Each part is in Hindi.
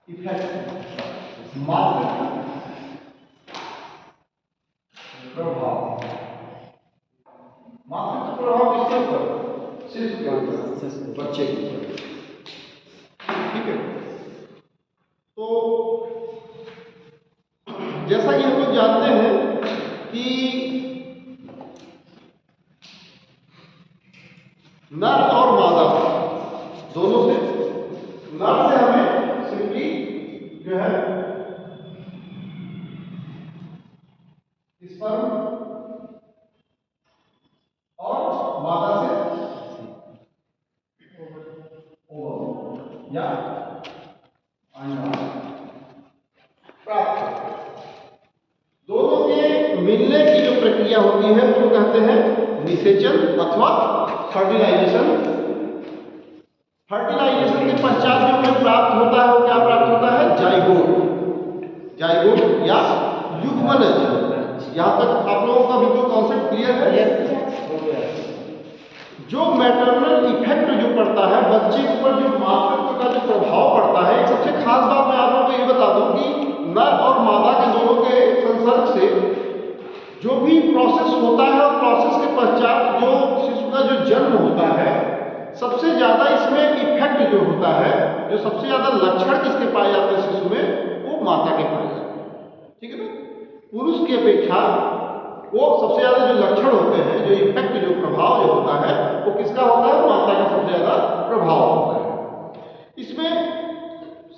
इफेक्ट, मातृत्व प्रभाव। मातृत्व प्रभाव किसके ऊपर? शिशु के ऊपर, बच्चे के ऊपर। ठीक है। तो जैसा कि हम लोग जानते हैं कि नर और मादा दोनों से, नर से हमें सिंपली जो है स्पर्म और मादा से ओवम या अंडा प्राप्त। दोनों के मिलने की जो प्रक्रिया होती है उसको कहते हैं निषेचन अथवा फर्टिलाइजेशन। फर्टिलाइजेशन के पश्चात जो हमें प्राप्त होता है वो क्या प्राप्त होता है? जाइगोट। जाइगोट या युग्मनज। यहां तक आप लोगों का बिल्कुल कॉन्सेप्ट क्लियर है? जो मैटरनल इफेक्ट जो पड़ता है बच्चे के ऊपर, जो मातृत्व का जो प्रभाव पड़ता है, सबसे खास बात मैं आप लोगों को ये बता दूं कि नर और मादा के दोनों के संसर्ग से जो भी प्रोसेस होता है और प्रोसेस के पश्चात जो शिशु का जो जन्म होता है, सबसे ज्यादा इसमें इफेक्ट जो होता है, जो सबसे ज्यादा लक्षण किसके पाए जाते हैं शिशु में, वो माता के पाए जाते हैं। ठीक है ना? पुरुष की अपेक्षा वो सबसे ज्यादा जो लक्षण होते हैं, जो इफेक्ट, जो प्रभाव जो होता है, वो किसका होता है? माता का सबसे ज्यादा प्रभाव होता है। इसमें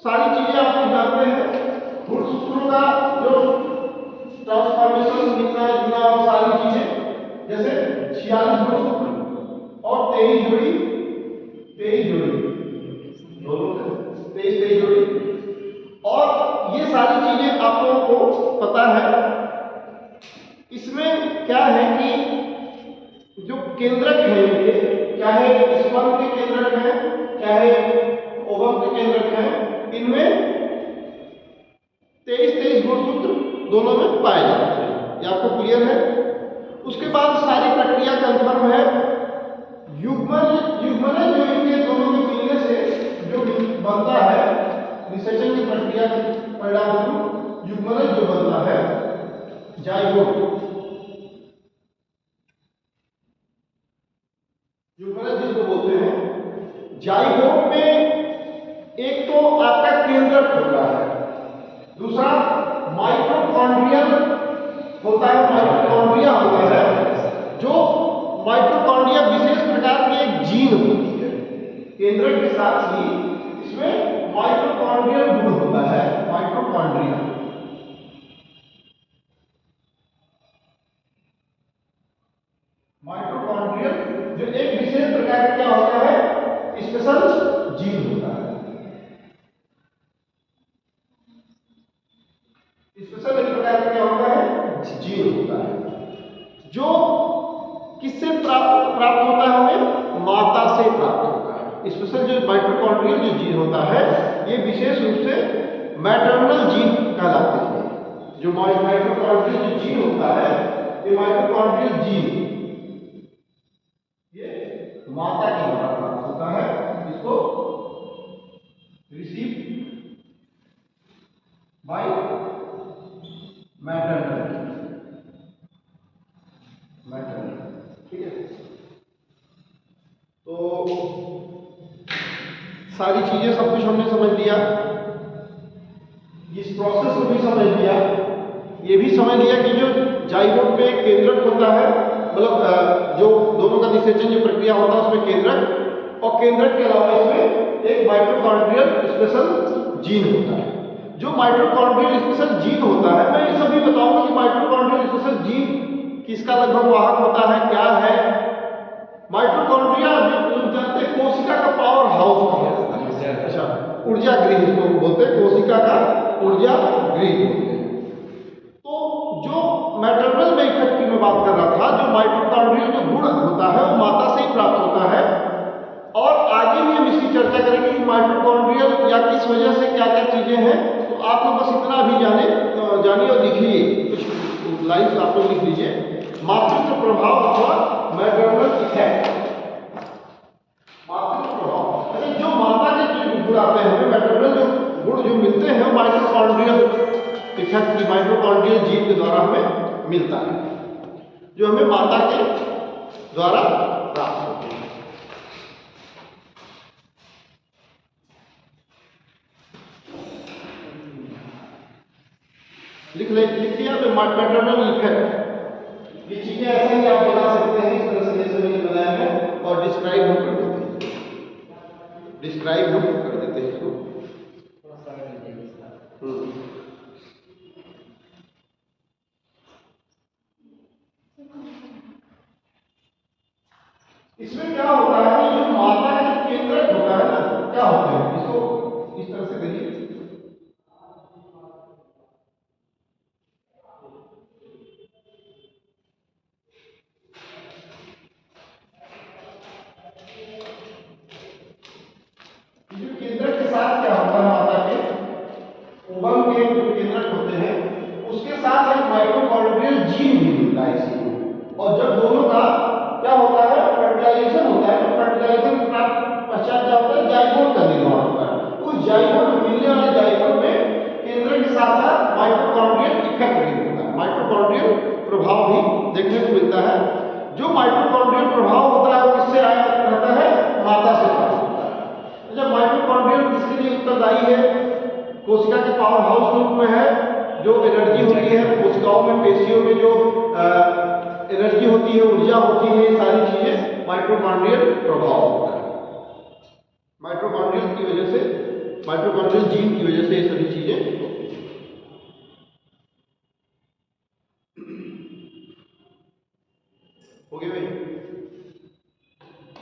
सारी चीजें आप लोग जानते हैं, गुणसूत्रों का जो ट्रांसफॉर्मेशन, मिलना जुलना और सारी चीजें, जैसे 46 गुणसूत्र और 23 जोड़ी, 23 जोड़ी, दोनों 23 जोड़ी, और ये सारी चीजें आप लोगों को पता है। इसमें क्या है कि जो केंद्रक है इनके, चाहे स्पर्म के केंद्रक है चाहे ओवम के केंद्रक है, इनमें 23 गुणसूत्र दोनों में पाए जाते हैं। ये आपको क्लियर है? उसके बाद सारी प्रक्रिया कंफर्म है। युग्मन जो इनके दोनों में मिलने से जो बनता है, निषेचन की प्रक्रिया के परिणामस्वरूप युग्मन जो बनता है जाइगोट। युग्मन जिसको बोलते हैं, जाइगोट में एक तो आपका केंद्रक होता है, दूसरा माइटोकॉन्ड्रियल होता है, माइटोकॉन्ड्रिया होता है, जो माइटोकॉन्ड्रिया विशेष प्रकार की एक जीन होती है। केंद्रक के साथ ही इसमें माइटोकॉन्ड्रियल गुण होता है, माइटोकॉन्ड्रिया। माइटोकॉन्ड्रियल जो एक विशेष प्रकार का क्या होता है? स्पेशल जीन होता है। स्पेशल एक प्रकार का क्या होता है? जीन होता है, जो किससे प्राप्त होता है? हमें माता से प्राप्त होता है। स्पेशल जो माइटोकॉन्ड्रियल जो जीन होता है, ये विशेष रूप से मैटरनल जीन कहलाते हैं। जो माइटोकॉन्ड्रियल जो जीन होता है, ये माइटोकॉन्ड्रियल जीन ये माता के द्वारा प्राप्त होता है। इसको रिसीव बाय मैटरनल। ठीक है? तो सारी चीजें सब कुछ हमने समझ लिया, इस प्रोसेस को भी समझ लिया, ये भी समझ लिया कि जो जाइगोट में केंद्रक होता है, मतलब जो दोनों का निषेचन जो प्रक्रिया होता है उसमें केंद्रक, और केंद्रक के अलावा इसमें एक माइटोकॉन्ड्रियल स्पेशल जीन होता है। जो माइटोकॉन्ड्रियल स्पेशल जीन होता है, मैं ये सभी बताऊंगा कि माइटोकॉन्ड्रियल स्पेशल जीन किसका लगभग वाहक होता है, क्या है। माइटोकॉन्ड्रिया जो जानते हैं कोशिका का पावर हाउस है, अच्छा ऊर्जा गृह इसको बोलते हैं, कोशिका का ऊर्जा गृह बोलते हैं। तो जो मैटरनल में इफेक्ट की मैं बात कर रहा था, जो माइटोकॉन्ड्रियल जो गुण होता है वो माता से ही प्राप्त होता है, और आगे भी हम इसकी चर्चा करेंगे कि माइटोकॉन्ड्रियल या किस वजह से क्या क्या चीजें हैं। तो आप लोग बस इतना भी जानिए और लिखिए, कुछ लाइन्स आप लोग लिख लीजिए। मातृत्व प्रभाव अथवा मैटरनल इफेक्ट। मातृत्व प्रभाव, जो माता के जो गुण आते हैं, हमें मैटरनल जो गुण जो मिलते माइटोकॉन्ड्रियल जीन के द्वारा हमें मिलता है, जो हमें माता के द्वारा प्राप्त होते हैं। लिख लिया मैटरनल इफेक्ट। ये चीजें ऐसे ही आप बना सकते हैं, इस तरह से जैसे मैंने बनाया है, और डिस्क्राइब हम कर देते हैं, डिस्क्राइब हम कर देते हैं इसको। इसमें क्या होता है, जो माता का जो केंद्रक होता है ना, क्या होते हैं, इसको इस तरह से करिए। जो केंद्रक के साथ क्या होता है, माता के ओवम के जो केंद्रक होते हैं उसके साथ एक माइटोकॉन्ड्रियल जीन भी मिलता है इसी को, और जब दोनों का क्या होता है, फर्टिलाइजेशन होता है, तो फर्टिलाइजेशन के पश्चात क्या होता है, जाइगोट का निर्माण होता है। उस जाइगोट में मिलने वाले जाइगोट में केंद्रक के साथ साथ माइटोकॉन्ड्रियल इफेक्ट भी होता है, माइटोकॉन्ड्रियल प्रभाव भी देखने को मिलता है। जो माइटोकॉन्ड्रियल प्रभाव होता है वो किससे आया रहता है, माता से प्राप्त होता है। जब माइटोकॉन्ड्रियल किसके लिए उत्तरदायी है, कोशिका के पावर हाउस के रूप में है, जो एनर्जी होती है कोशिकाओं में, पेशियों में जो एनर्जी होती है, ऊर्जा होती है, ये सारी चीजें माइटोकॉन्ड्रियल प्रभाव होता है। माइटोकॉन्ड्रियल की वजह से, माइटोकॉन्ड्रियल जीन की वजह से ये सभी चीजें होती हैं। हो गया भाई?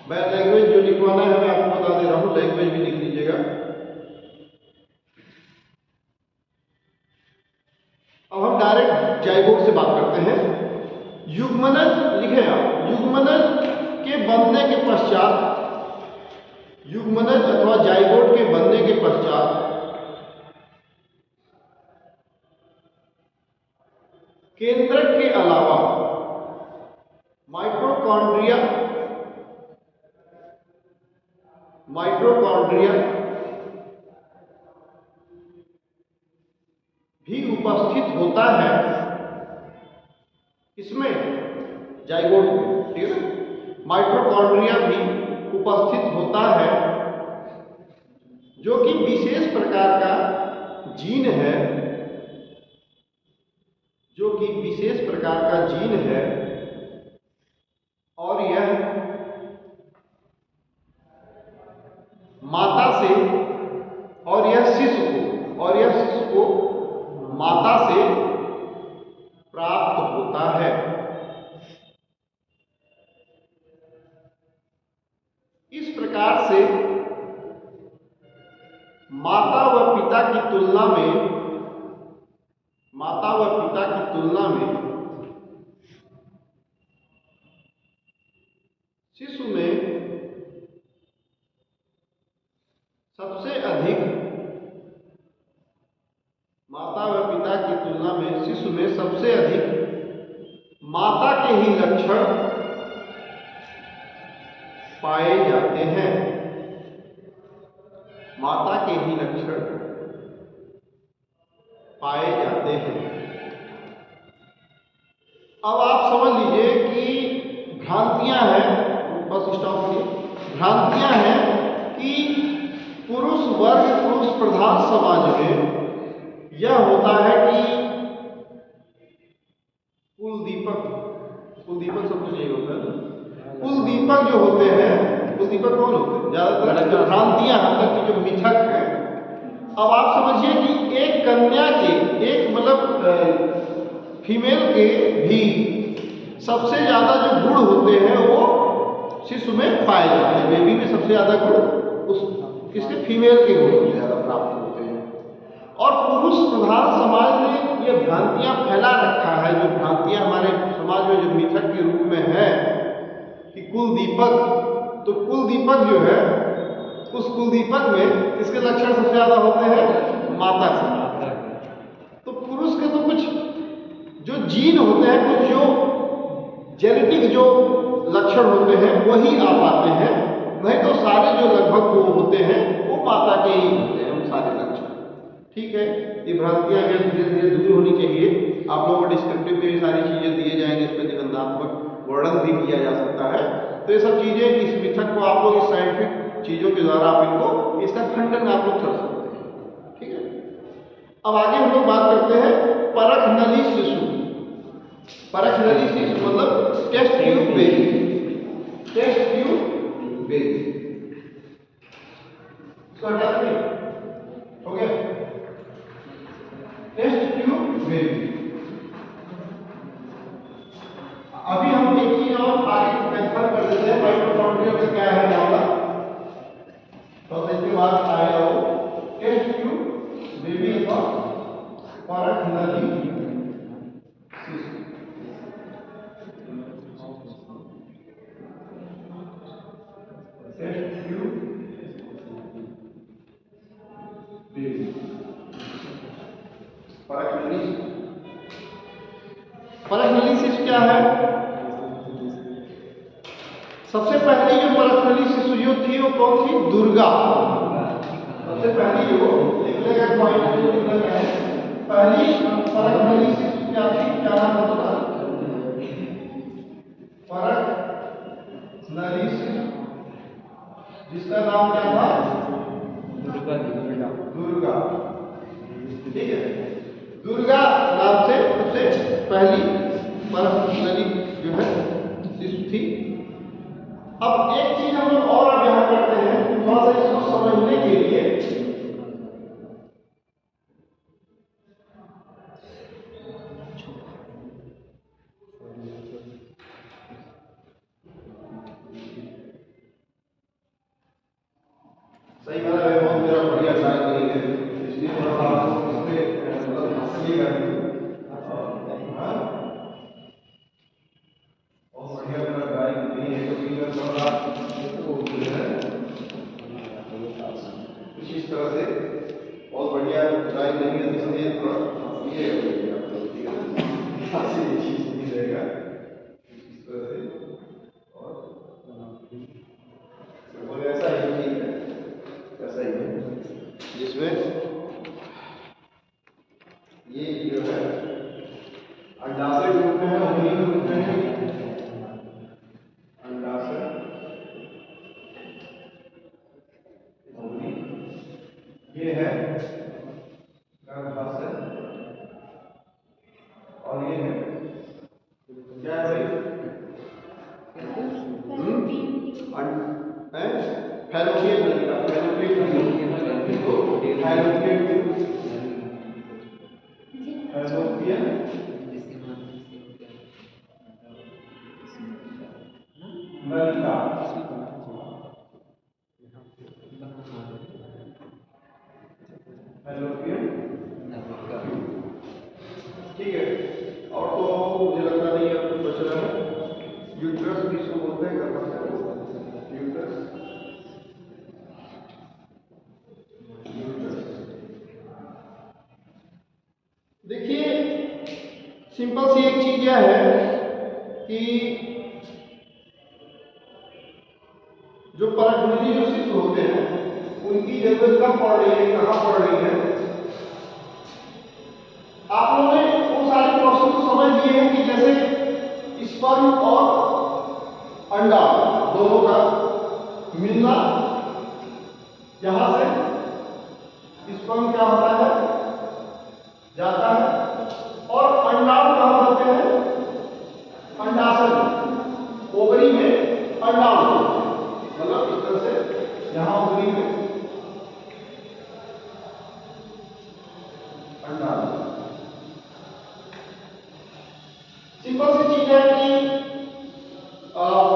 मैं लैंग्वेज जो लिखवाना है मैं आपको बता दे रहा हूँ, लैंग्वेज भी लिख लीजिएगा। अब हम डायरेक्ट जाइगोट से बात करते हैं। युग्मनज लिखे आप, युग्मनज के बनने के पश्चात, युग्मनज अथवा जाइगोट के बनने के पश्चात केंद्रक के अलावा माइटोकॉन्ड्रिया भी उपस्थित होता है इसमें, जाइगोट में, ठीक है ना, माइटोकॉन्ड्रिया भी उपस्थित होता है जो कि विशेष प्रकार का जीन है, जो कि विशेष प्रकार का जीन है, और यह माता से, और यह शिशु को माता से प्राप्त होता है। इस प्रकार से माता व पिता की तुलना में शिशु में सबसे अधिक, माता व पिता की तुलना में शिशु में सबसे अधिक माता के ही लक्षण पाए जाते हैं, माता के ही लक्षण पाए जाते हैं। अब आप समझ लीजिए कि भ्रांतियां हैं, बस स्टॉप करिए, भ्रांतियां हैं कि पुरुष वर्ग, पुरुष प्रधान समाज में यह होता है कि कुलदीपक सब कुछ यही होता है, कुलदीपक जो होते हैं, कुलदीपक कौन होते हैं, ज्यादातर जो भ्रांतियां मतलब कि जो मिथक है। अब आप समझिए कि एक कन्या के, एक मतलब फीमेल के भी सबसे ज्यादा जो गुण होते हैं वो शिशु में पाए जाते हैं, बेबी में सबसे ज्यादा गुण उस किसके, फीमेल के गुण सबसे ज्यादा प्राप्त होते हैं। और पुरुष प्रधान समाज में ये भ्रांतियां फैला रखा है, जो भ्रांतियां हमारे समाज में जो मिथक के रूप में है कि कुलदीपक, तो कुलदीपक जो है, उस कुलदीपक में किसके लक्षण सबसे ज्यादा होते हैं, माता से। तो पुरुष के तो कुछ जो जीन होते हैं, कुछ जो जेनेटिक जो लक्षण होते हैं वही आ पाते हैं, नहीं तो सारे जो लगभग वो होते हैं वो माता के ही होते हैं, वो सारे लक्षण। ठीक है, ये भ्रांतियां अगर धीरे धीरे दूर होनी चाहिए। आप लोगों को डिस्क्रिप्टिव में भी सारी चीजें दिए जाएंगे, इसमें निबंधात्मक वर्णन भी किया जा सकता है। तो ये सब चीजें, इस मिथक को आप लोग इस साइंटिफिक चीजों के द्वारा आप इनको, इसका खंडन आप लोग कर सकते हैं। ठीक है, अब आगे हम लोग बात करते हैं परख नली शिशु। परख नली शिशु मतलब test tube baby. Test tube baby हो गया। Test tube baby. अभी हम एक चीज और आगे कंफर्म कर देते हैं, माइटोकॉन्ड्रिया का क्या है मामला, तो इसके बाद आएगा वो टेस्ट ट्यूब बेबी अथवा परख नली शिशु। टेस्ट ट्यूब बेबी परख नली शिशु। परख नली शिशु क्या है? सबसे पहली जो परख नली शिशु जो थी वो कौन थी? दुर्गा। सबसे पहली जो लिखने का पॉइंट जो लिखना है, पहली परख नली शिशु क्या थी? क्या नाम होता? परख नली शिशु, जिसका नाम क्या था? दुर्गा। ठीक है, दुर्गा नाम से सबसे पहली परख नली जो है शिशु थी। अब एक चीज हम लोग और अब यहां करते हैं, थोड़ा सा इसको समझने के लिए। सही बात है, बहुत मेरा बढ़िया ड्राइंग नहीं है, इसलिए थोड़ा सा आपको इसमें मतलब हंसिएगा नहीं। बहुत बढ़िया मेरा ड्राइंग नहीं है, क्योंकि मैं थोड़ा कुछ इस तरह से बहुत बढ़िया ड्राइंग नहीं है, इसलिए थोड़ा ये चीज नहीं रहेगा इस तरह से। और ऐसा ही ठीक है, ऐसा ही है, जिसमें ये जो है अंडाशय के रूप में है, उंगली के रूप में है। अंडाशय, उंगली, ये है गर्भाशय, और ये है क्या है भाई? फैलोपियन नलिका। फैलोपियन फैलोपियन नलिका। फैलोपियन नलिका, ठीक है। और तो मुझे लगता नहीं है कुछ बच रहा है। यूट्रस भी इसको बोलते हैं, गर्भाशय, यूट्रस। देखिए, सिंपल सी एक चीज यह है कि जो परख नली जो शिशु होते हैं, उनकी जरूरत कब पड़ रही है, कहां पड़ रही है? आप लोगों ने वो सारे प्रोसेस को समझ लिए हैं कि जैसे स्पर्म और अंडा दोनों का मिलना, यहां से स्पर्म क्या होता है, जाता है, और अंडाणु कहां होते हैं? अंडाशय, ओवरी में अंडाणु, मतलब इस तरह से यहां ओवरी में अंडाणु। सिंपल सी चीज है कि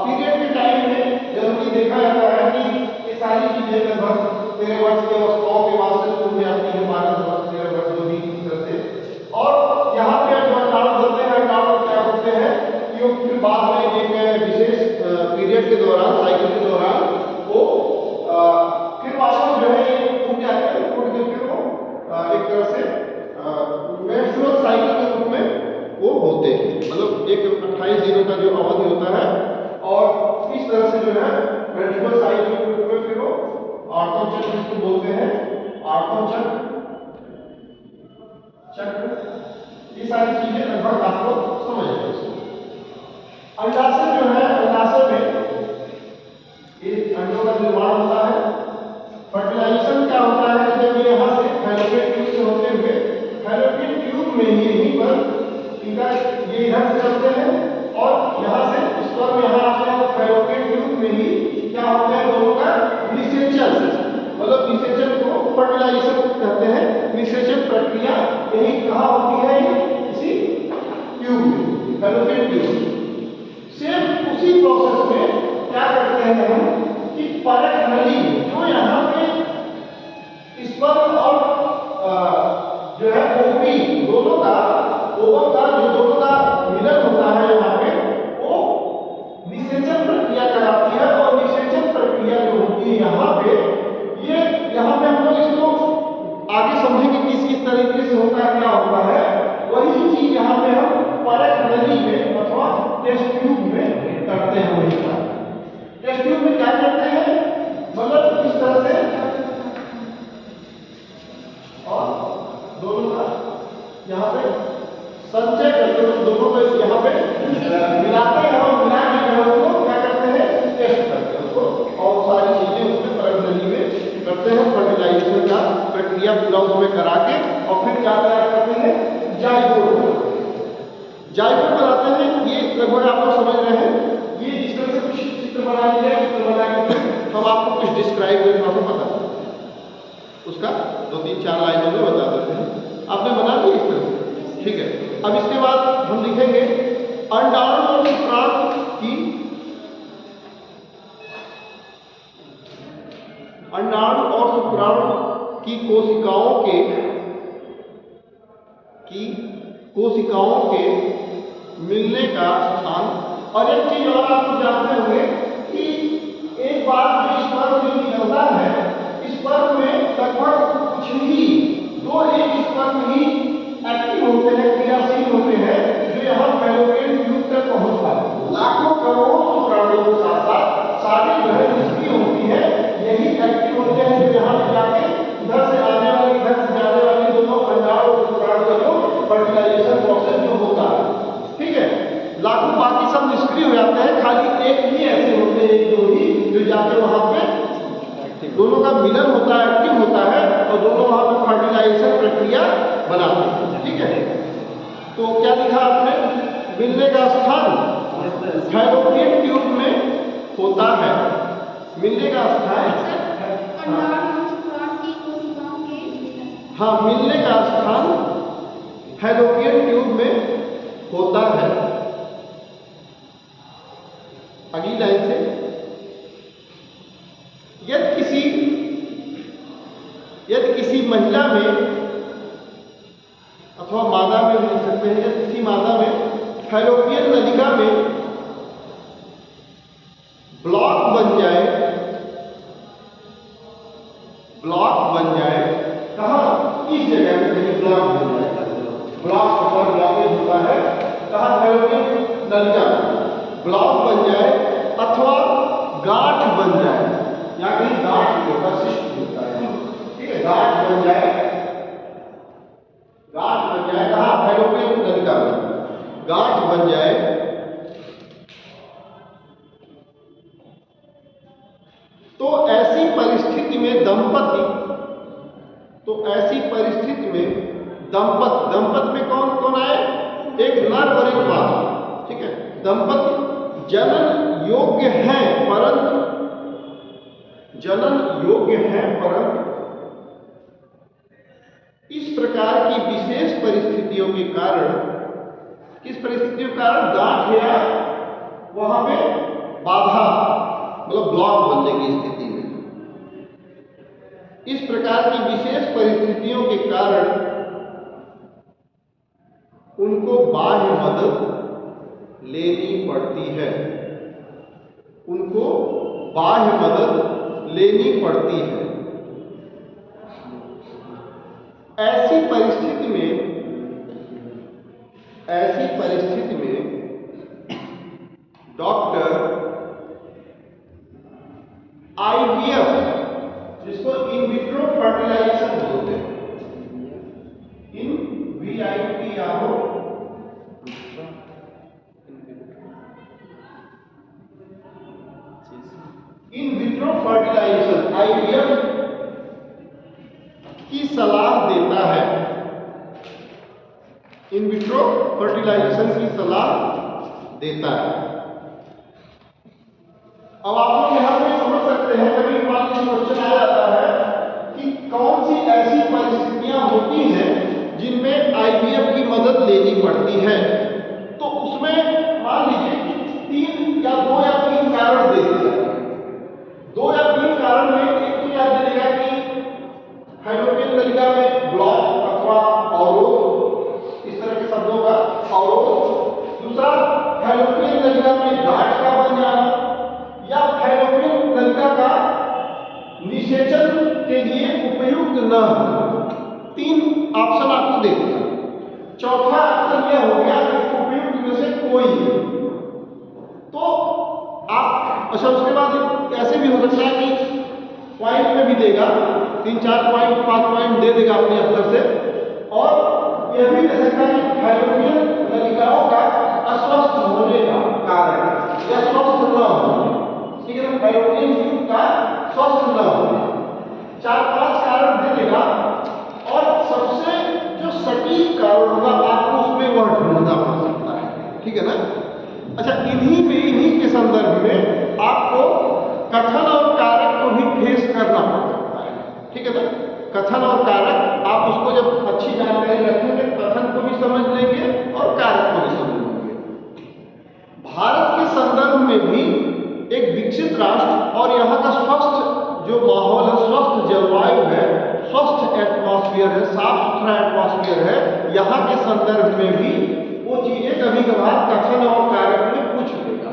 पीरियड के टाइम में जनरली देखा जाता है कि ये सारी चीजें लगभग 13 वर्ष के अवस्थाओं के बाद से शुरू हो जाती है, 12 वर्ष 13 वर्ष जो भी इस तरह से। और यहाँ पे जो अंडाणु बनते हैं, अंडाणु क्या होते हैं कि वो फिर बाद में एक विशेष पीरियड के दौरान, साइकिल के दौरान वो फिर वापस जो है टूट जाते हैं, टूट के फिर वो एक तरह से मेंस्ट्रुअल साइकिल के रूप में वो होते हैं, मतलब एक 28 दिनों का जो अवधि होता है, और इस तरह से जो है मेंस्ट्रुअल साइकिल के रूप में फिर वो आर्तन चक्र जिसको बोलते हैं, आर्तन चक्र में ही क्या होता है, दोनों का निषेचन, मतलब निषेचन को फर्टिलाइजेशन कहते हैं। निषेचन प्रक्रिया यही कहाँ होती है, इसी ट्यूब में, फैलोपियन ट्यूब। सेम उसी प्रोसेस में क्या करते हैं हम कि परक नली जो यहाँ पे स्पर्म और जो है ओवरी दोनों का, ओवम का जो दोनों का मिलन होता है यहाँ पे, वो निषेचन प्रक्रिया कराती है। और निषेचन प्रक्रिया जो होती है यहाँ पे, ये यहाँ पे हम लोग इसको आगे समझेंगे कि किस तरीके से होता है, क्या होता है। वही चीज यहाँ पे हम परक नली में अथवा टेस्ट ट्यूब में करते हैं। वही का टेस्ट ट्यूब में क्या करते हैं, मतलब इस तरह से और दोनों का यहाँ पे संचय करते हैं, दोनों को यहाँ पे मिलाते हैं और मिला के उसको क्या करते हैं, टेस्ट करते हैं उसको, और सारी चीजें उसमें परक नली में करते हैं। फर्टिलाइजेशन का प्रक्रिया पूरा उसमें करा के और फिर क्या तैयार करते हैं, जाइगोट। जाइगोट बनाते हैं। ये लगभग आप लोग समझ रहे हैं। ये इस तरह से कुछ चित्र बना लिया, चित्र बना के हम आपको कुछ डिस्क्राइब करके आपको बता उसका 2-3-4 लाइनों में बता देते हैं। आपने बना लिया इस तरह से, ठीक है। अब इसके बाद हम लिखेंगे अंडाणु और शुक्राणु की, अंडाणु और शुक्राणु की कोशिकाओं के मिलने का स्थान। और एक चीज और आप लोग जानते होंगे कि एक बार जो स्पर्म जो निकलता है, स्पर्म में लगभग कुछ ही एक स्पर्म ही एक्टिव होते हैं, क्रियाशील होते हैं, जो यहाँ फैलोपियन ट्यूब तक पहुंच पाते। लाखों करोड़ों शुक्राणुओं के साथ साथ सारी जो है निष्क्रिय होती है, यही एक्टिव होते हैं, जो यहाँ पे जाके इधर से आने वाली, इधर से जाने वाली दोनों अंडाणु और शुक्राणु का जो फर्टिलाइजेशन प्रोसेस जो होता है, ठीक है। लाखों बाकी सब निष्क्रिय हो जाते हैं, खाली एक ही ऐसे होते हैं, एक दो ही जो जाके वहां पे दोनों का मिलन होता है, एक्टिव होता है, और दोनों वहां पे फर्टिलाइजेशन प्रक्रिया बनाते हैं, ठीक है। तो क्या लिखा आपने, मिलने का स्थान फैलोपियन ट्यूब में होता है। मिलने का स्थान, हाँ, मिलने का स्थान फैलोपियन ट्यूब में होता है। अगली लाइन से, यदि किसी महिला में अथवा मादा में भी लिख सकते हैं, यदि किसी मादा में फैलोपियन नलिका में ब्लॉक बन जाए, कहाँ, इस जगह में कहीं ब्लॉक बन जाए, ब्लॉकेज होता है, कहाँ, फैलोपियन नलिका ब्लॉक बन जाए अथवा गांठ बन जाए, या कहीं गांठ होता है, सिस्ट होता है, ठीक है, गांठ बन जाए, कहाँ, फैलोपियन नलिका में गांठ बन जाए, तो ऐसी परिस्थिति में दंपति में कौन कौन आए, एक नर और एक मादा, ठीक है। दंपति जनन योग्य हैं, परंतु इस प्रकार की विशेष परिस्थितियों के कारण, किस परिस्थितियों के कारण, गांठ या वहां पे बाधा, मतलब ब्लॉक बनने की स्थिति में, इस प्रकार की विशेष परिस्थितियों के कारण उनको बाह्य मदद लेनी पड़ती है, ऐसी परिस्थिति में डॉक्टर IVF, जिसको इन विट्रो फर्टिलाइजेशन बोलते हैं, इन विट्रो फर्टिलाइजेशन IVF की सलाह देता है, इन विट्रो फर्टिलाइजेशन की सलाह देता है। अब आप क्वेश्चन आ जाता है कि कौन सी ऐसी परिस्थितियां होती हैं जिनमें आईवीएफ की मदद लेनी पड़ती है। तो उसमें मान लीजिए 3 या 2 या 3 कारण दे दिया, 2 या 3 कारण में एक तो क्या दे देगा कि फैलोपियन नलिका में ब्लॉक अथवा अवरोध, इस तरह के शब्दों का अवरोध। दूसरा, फैलोपियन नलिका में गांठ का बन जाना, या फैलोपियन नलिका का निषेचन के लिए उपयुक्त न होना। 3 ऑप्शन आपको दे दिया। चौथा ऑप्शन यह हो गया कि उपयुक्त में से कोई है। तो आप अच्छा, उसके बाद ऐसे भी हो सकता है कि पॉइंट में भी देगा, 3-4 पॉइंट 5 पॉइंट दे देगा अपने स्तर से, और यह भी दे सकता है कि फैलोपियन नलिकाओं का अस्वस्थ होने का कारण या स्वस्थ न होने, ठीक है, फैलोपियन ट्यूब का स्वस्थ न होने, 4-5 कारण दे देगा। और सबसे जो सटीक कारण होगा आपको उसमें वह ढूंढना पड़ सकता है, ठीक है ना। अच्छा, इन्हीं के संदर्भ में आपको कथन और कारक को भी फेस करना पड़ सकता है, ठीक है ना। कथन और कारक आप उसको जब अच्छी जानकारी रखेंगे, कथन को भी समझ लेंगे और कारक को भी समझ लेंगे। भारत के संदर्भ में भी एक विकसित राष्ट्र और यहाँ का स्वस्थ जो माहौल है, स्वस्थ जलवायु है, स्वस्थ एटमॉस्फेयर है, साफ सुथरा एटमॉस्फेयर है, यहाँ के संदर्भ में भी वो चीजें कभी कभार कथन और कारक में पूछ लेगा।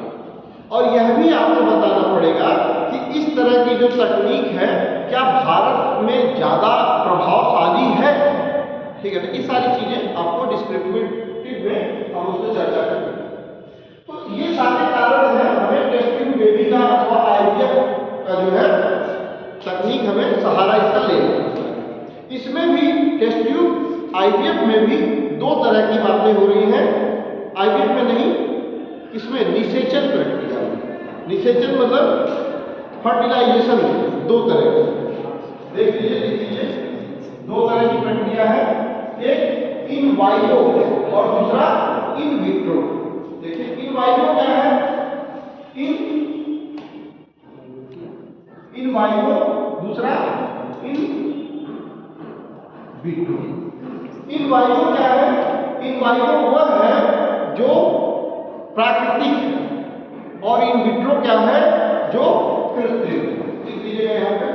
और यह भी आपको बताना पड़ेगा कि इस तरह की जो तकनीक है क्या भारत में ज्यादा प्रभावशाली है, ठीक है ना। ये सारी चीजें आपको डिस्क्रिप्टिव में हम उसमें चर्चा करेंगे। तो ये सारे कारण हैं, हमें टेस्ट ट्यूब बेबी का अथवा आईवीएफ का जो है तकनीक हमें सहारा इसका लेना है। इसमें भी टेस्ट ट्यूब आईवीएफ में भी 2 तरह की बातें हो रही हैं। आईवीएफ में नहीं, इसमें निषेचन प्रक्रिया, निषेचन मतलब फर्टिलाइजेशन 2 तरह की, देख लीजिए, लिख लीजिए। 2 तरह की प्रक्रिया है, एक इन वाइवो और दूसरा इन विट्रो। देखिए, इन वाइवो क्या है, इन वाइवो, दूसरा इन विट्रो। इन वाइवो क्या है, इन वाइवो वह है जो प्राकृतिक है और इन विट्रो क्या है जो कृत्रिम। लिख लीजिएगा यहाँ पे,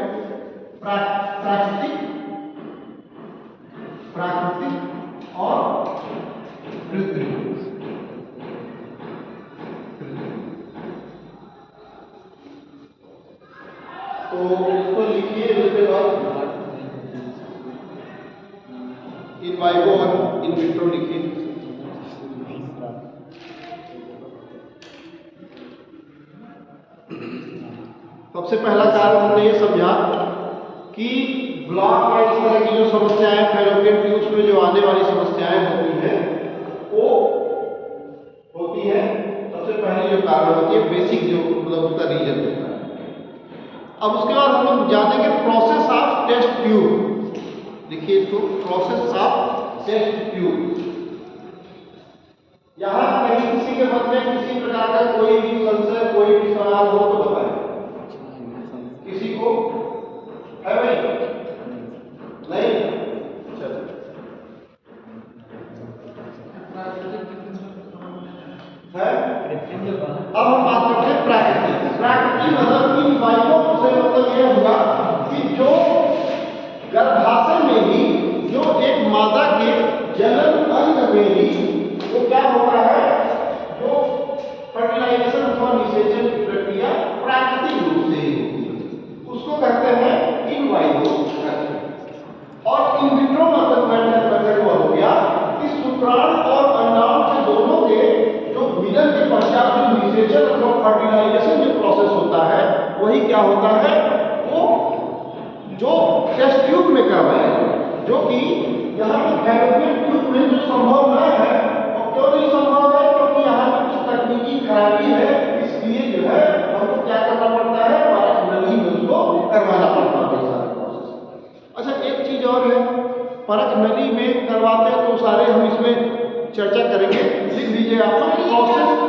प्राकृतिक और कृत्रिम। तो इसको लिखिए, उसके बाद इन वाइवो और इन विट्रो लिखिए। सबसे पहला कारण हमने ये समझा कि ब्लॉक या इस तरह की जो समस्याएं फैलोपियन ट्यूब्स में जो आने वाली समस्याएं होती हैं वो होती है, सबसे पहले जो कारण होती है बेसिक, जो मतलब उसका रीजन होता है। अब उसके बाद हम लोग जानेंगे प्रोसेस ऑफ टेस्ट ट्यूब। देखिए इसको, प्रोसेस ऑफ टेस्ट ट्यूब। यहाँ कहीं किसी के मन में किसी प्रकार का कोई भी संशय, कोई भी सवाल हो तो बताएं। किसी को है भाई? नहीं? चलो, है? अब हम बात करते हैं प्राकृतिक। प्राकृतिक मतलब इन वाइवो से मतलब यह हुआ कि जो गर्भाशय में ही जो एक मादा के जनन अंग में ही वो क्या होता है, जो फर्टिलाइजेशन अथवा निषेचन की प्रक्रिया प्राकृतिक रूप से ही होती है, उसको कहते हैं इन वाइवो। और इन विट्रो मेथड हो गया कि शुक्राणु और अंडाणु के दोनों के जो मिलन के पश्चात जो निषेचन अथवा फर्टिलाइजेशन जो प्रोसेस होता है वही क्या होता है, वो जो टेस्ट ट्यूब में कर रहे हैं, जो कि यहाँ पे फैलोपियन ट्यूब में जो संभव न है। और क्यों नहीं संभव है, क्योंकि यहाँ पे कुछ तकनीकी खराबी है, इसलिए जो है हमको क्या करना पड़ता है, परख नली में उसको करवाना पड़ता है सारा प्रोसेस। अच्छा, एक चीज और है, परख नली में करवाते हैं तो सारे हम इसमें चर्चा करेंगे। लिख लीजिए आप लोग प्रोसेस।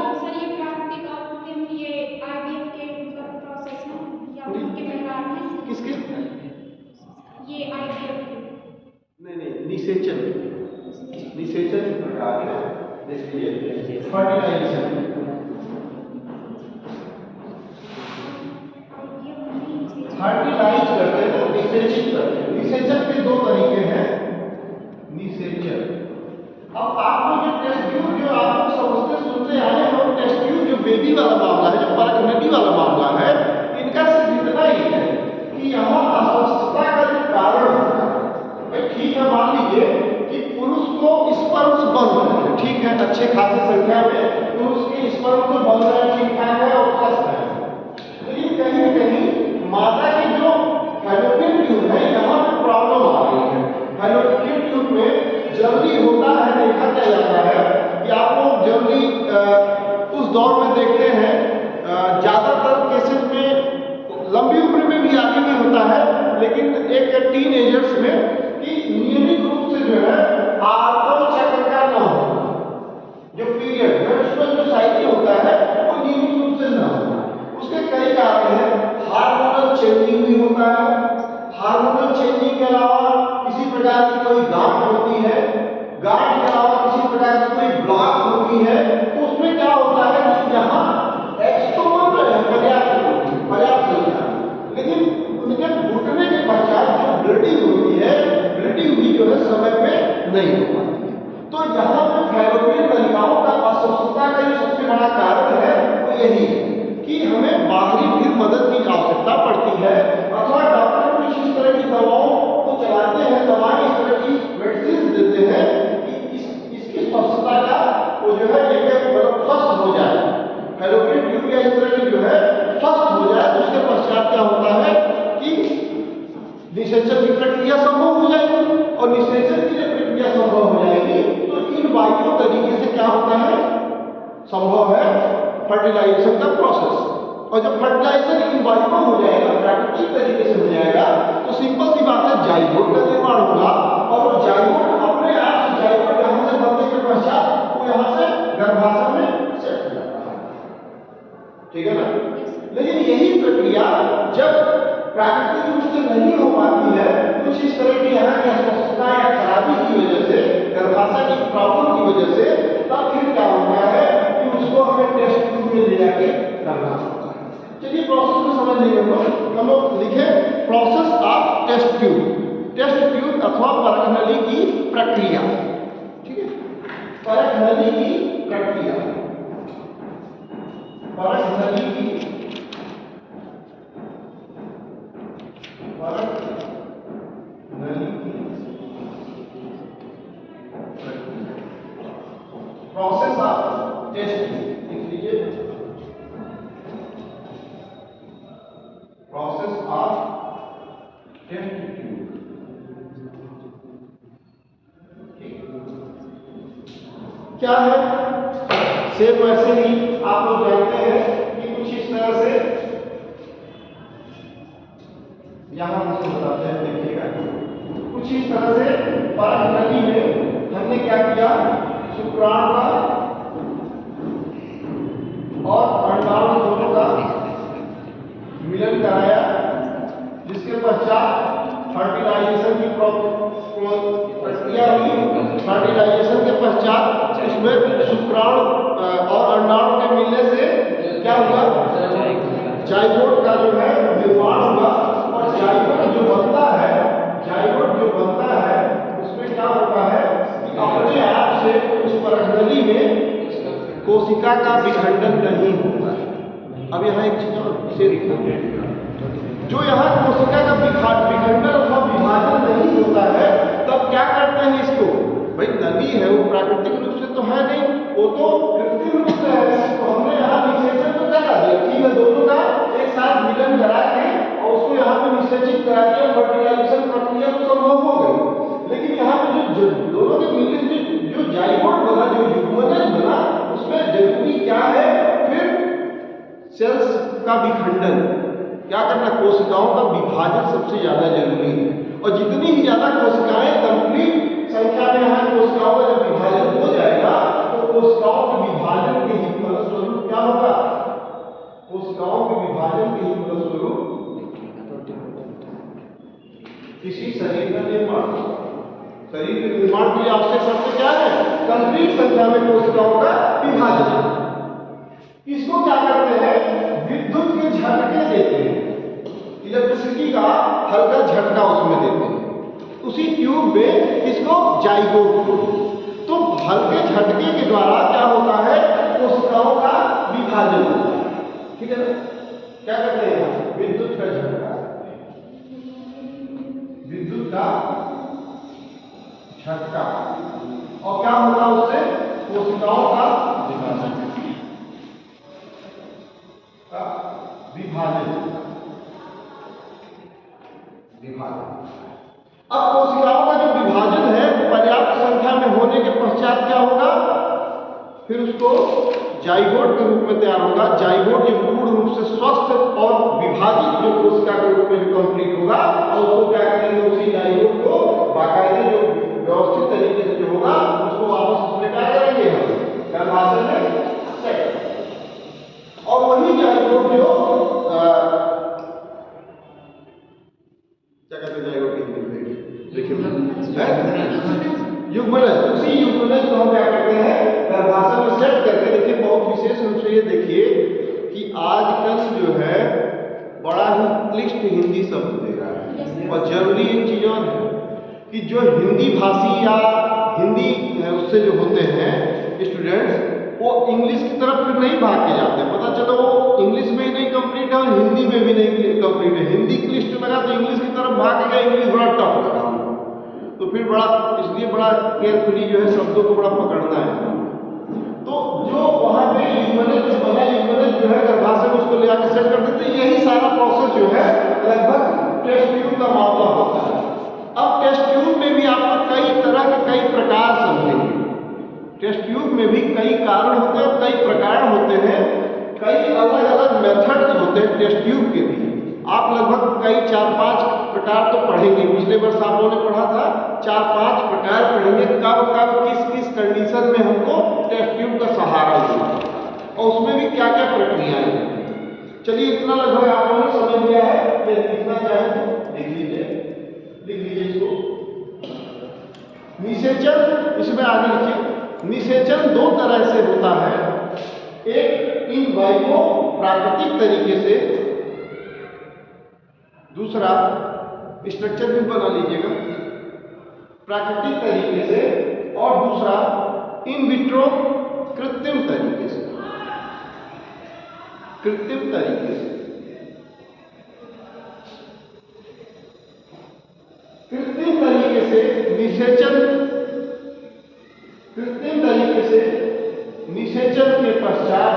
देख लीजिए फर्टिलाइजेशन। फर्टिलाइज करते हैं तो निषेचित करते हैं। निषेचन के दो तरीके हैं। निषेचन, अब आप लोग जो टेस्ट ट्यूब जो आप लोग समझते सुनते आए हैं, और टेस्ट ट्यूब जो बेबी वाला मामला है, जो परखनली वाला मामला है, इनका सिर्फ इतना ही है कि यहाँ अस्वस्थता का जो कारण होता है, ठीक है, मान लीजिए कि पुरुष को स्पर्म्स बन रहे हैं, ठीक है, अच्छे खासे संख्या में पुरुष के स्पर्म तो बन रहे हैं, ठीक ठाक है और स्वस्थ है, लेकिन कहीं न कहीं माता की जो फैलोपियन ट्यूब है, यहाँ पे प्रॉब्लम आ रही है। फैलोपियन ट्यूब में जल्दी होता है, देखा क्या जाता है कि आप लोग जल्दी उस दौर में देखते हैं, ज़्यादातर केसेस में लंबी उम्र में भी आगे भी होता है, लेकिन एक टीनेजर्स में कि नियमित रूप से जो है आर्तव चक्र का ना हो, जो पीरियड मेंस्ट्रुअल जो साइकिल होता है वो नियमित रूप से ना हो। उसके कई कारण हैं। हार्मोनल चेंजिंग भी होता है। हार्मोनल चेंजिंग के अलावा किसी प्रकार की कोई गांठ होती है, गांठ के अलावा किसी प्रकार की कोई ब्लॉक होती है, तो उसमें क्या होता है कि यहाँ एक्सट्रोवर्ट पर्याप्त संख्या, लेकिन उनके घुटने के पश्चात जो ब्लीडिंग होती है, ब्लीडिंग भी जो है समय पे नहीं हो पाती है। तो यहाँ पे फैलोपियन नलिकाओं का अस्वस्थता का जो सबसे बड़ा कारण है वो यही है कि हमें बाहरी फिर मदद की आवश्यकता पड़ती है, अथवा डॉक्टर कुछ इस तरह की दवाओं को चलाते हैं, दवाएं इस तरह की मेडिसिन देते हैं कि इसकी स्वस्थता का वो जो है एक मतलब स्वस्थ हो जाए, फैलोपियन ट्यूब या इस तरह की जो है स्वस्थ हो जाए। तो उसके पश्चात क्या होता है कि निषेचन की प्रक्रिया संभव हो जाएगी, और निषेचन की जब प्रक्रिया संभव हो जाएगी तो इन वायु तरीके से क्या होता है, संभव है फर्टिलाइजेशन का प्रोसेस। और जब फर्टिलाइजेशन इन वायुओं हो जाएगा, प्राकृतिक तरीके से हो जाएगा, तो सिंपल सी बात है जाइगोट का निर्माण होगा, और वो जाइगोट अपने आप से जाइगोट यहाँ से बनने के पश्चात वो यहाँ से गर्भाशय में सेट हो जाता है, ठीक है ना। लेकिन यही प्रक्रिया जब प्राकृतिक रूप से नहीं हो पाती है, कुछ इस तरह की यहाँ की अस्वस्थता या खराबी की वजह से, गर्भाशय की प्रॉब्लम की वजह से, तब फिर क्या होता है कि उसको हमें टेस्ट ट्यूब में ले जाके करना पड़ता है। चलिए प्रोसेस को समझ लेंगे हम लोग लिखे प्रोसेस ऑफ टेस्ट ट्यूब अथवा परखनली की प्रक्रिया, ठीक है, परखनली की प्रक्रिया, परखनली की प्रोसेस ऑफ टेस्ट ट्यूब, लिख लीजिए प्रोसेस ऑफ टेस्ट ट्यूब। क्या है, सेम वैसे ही आप लोग जानते हैं कि कुछ इस तरह से, यहां मुझे बताते हैं, देखिएगा कुछ इस तरह से परखनली में हमने क्या किया, शुक्राणु का और अंडाणु दोनों का मिलन कराया, जिसके पश्चात फर्टिलाइजेशन की प्रक्रिया हुई। फर्टिलाइजेशन के पश्चात उसमें शुक्राणु और अंडाणु के मिलने से क्या हुआ, जाइगोट का जो है निर्माण हुआ, और जाइगोट जो बनता है, जाइगोट जो बनता है उसमें क्या होता है कि अपने आप से उस परखनली में कोशिका का विखंडन नहीं होता है। अब यहाँ एक चीज इसे लिखो, जो यहाँ कोशिका का विखंडन अथवा विभाजन नहीं होता है, तब क्या करते हैं इसको, भाई नली है वो प्राकृतिक रूप से तो है नहीं, वो तो कृत्रिम रूप से है, तो हमने यहाँ निषेचन तो करा दिया, ठीक है, दोनों का एक साथ मिलन करा के और उसको यहाँ पे निषेचित करा दिया, फर्टिलाइजेशन प्रक्रिया तो संभव हो गई। लेकिन यहाँ पे जो दोनों के मिलने जो जाइगोट बना, जो युग्मनज बना, उसमें जरूरी क्या है, फिर सेल्स का विखंडन, क्या करना, कोशिकाओं का विभाजन सबसे ज्यादा जरूरी है। और जितनी ही ज्यादा कोशिकाएं कंप्लीट संख्या में यहाँ कोशिकाओं का जब विभाजन हो जाएगा, तो कोशिकाओं के विभाजन के ही फलस्वरूप क्या होगा, कोशिकाओं के विभाजन के ही फलस्वरूप किसी शरीर का निर्माण होगा। शरीर के निर्माण के लिए आवश्यक शर्त क्या है? कंप्लीट संख्या में कोशिकाओं का विभाजन। इसको क्या करते हैं? विद्युत के झटके देते हैं, इलेक्ट्रिसिटी का हल्का झटका उसमें देते हैं, उसी ट्यूब में इसको जाइगोट। तो हल्के झटके के द्वारा क्या होता है? कोशिकाओं का विभाजन होता है। ठीक है ना? क्या कहते हैं? विद्युत का झटका, विद्युत का झटका। और क्या होता है उससे? कोशिकाओं का विभाजन, अब कोशिकाओं का जो विभाजन है पर्याप्त संख्या में होने के पश्चात क्या होगा? फिर उसको जाइगोट के रूप में तैयार होगा। जाइगोट जो पूर्ण रूप से स्वस्थ और विभाजित जो कोशिका के रूप में जो कंप्लीट होगा, और उसको क्या करेंगे? उसी जाइगोट को बाकायदे जो व्यवस्थित तरीके से जो होगा उसको वापस उसमें क्या करेंगे? हम गर्भाशय में सेट। और वही जाइगोट जो क्या कहते हैं? जाइगोट की युग्मनज, उसी युग्मनज को हम क्या करते हैं? गर्भाशय में सेट करके। देखिए बहुत विशेष रूप से ये देखिए कि आजकल जो है बड़ा ही क्लिष्ट हिंदी शब्द दे रहा है। और जरूरी एक चीज और है कि जो हिंदी भाषी या हिंदी उससे जो होते हैं स्टूडेंट्स, वो इंग्लिश की तरफ फिर नहीं भाग के जाते। पता चलो वो इंग्लिश में ही नहीं कंप्लीट है और हिंदी में भी नहीं कंप्लीट है। हिंदी क्लिष्ट लगा तो इंग्लिश की तरफ भाग गया, इंग्लिश बड़ा टफ लगा हमको, तो फिर बड़ा इसलिए बड़ा केयरफुली जो है शब्दों को बड़ा पकड़ना है। तो जो वहाँ पे युग्मनज जो बना, युग्मनज जो है गर्भाशय में उसको ले आकर सेट कर देते। यही सारा प्रोसेस जो है लगभग टेस्ट ट्यूब का मामला होता है। अब टेस्ट ट्यूब में भी आपको कई तरह के कई प्रकार समझेंगे। टेस्ट ट्यूब में भी कई कारण होते हैं, कई प्रकार होते हैं, कई अलग अलग मेथड्स होते हैं टेस्ट ट्यूब के भी। आप लगभग कई 4-5 प्रकार तो पढ़ेंगे। पिछले वर्ष आप लोगों ने पढ़ा था 4-5 प्रकार पढ़ेंगे, कब कब किस किस कंडीशन में हमको टेस्ट ट्यूब का सहारा लेना और उसमें भी क्या क्या प्रक्रियाएं हैं। चलिए इतना लगभग आप लोगों ने समझ लिया है। फिर लिखना चाहे तो लिख लीजिए इसको। निषेचन, इसमें आगे लिखिए। निषेचन दो तरह से होता है, एक इन वाइवो प्राकृतिक तरीके से, दूसरा स्ट्रक्चर भी बना लीजिएगा, प्राकृतिक तरीके से, और दूसरा इन विट्रो कृत्रिम तरीके से। कृत्रिम तरीके से, कृत्रिम तरीके से निषेचन, कृत्रिम तरीके से निषेचन के पश्चात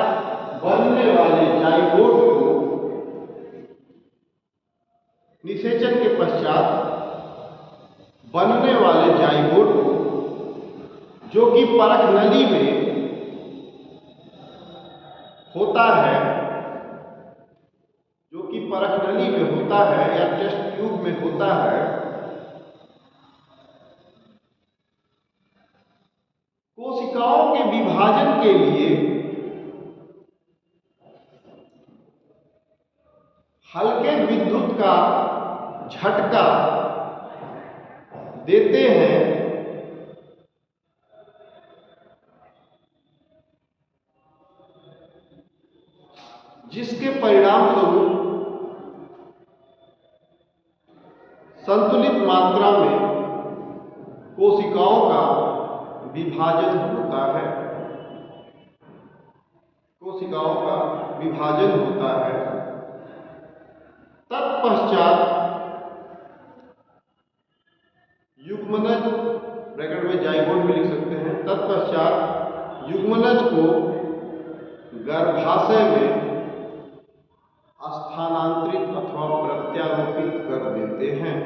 बनने वाले जाइगोट को, निषेचन के पश्चात बनने वाले जाइगोट को, जो कि परख नली में होता है, जो कि परख नली में होता है या टेस्ट ट्यूब में होता है, कोशिकाओं के विभाजन के लिए हल्के विद्युत का झटका देते हैं, जिसके परिणाम स्वरूप संतुलित मात्रा में कोशिकाओं का विभाजन होता है, कोशिकाओं का विभाजन होता है। तत्पश्चात युग्मनज, ब्रैकेट में जाइगोट भी लिख सकते हैं, तत्पश्चात युग्मनज को गर्भाशय में स्थानांतरित अथवा प्रत्यारोपित कर देते हैं।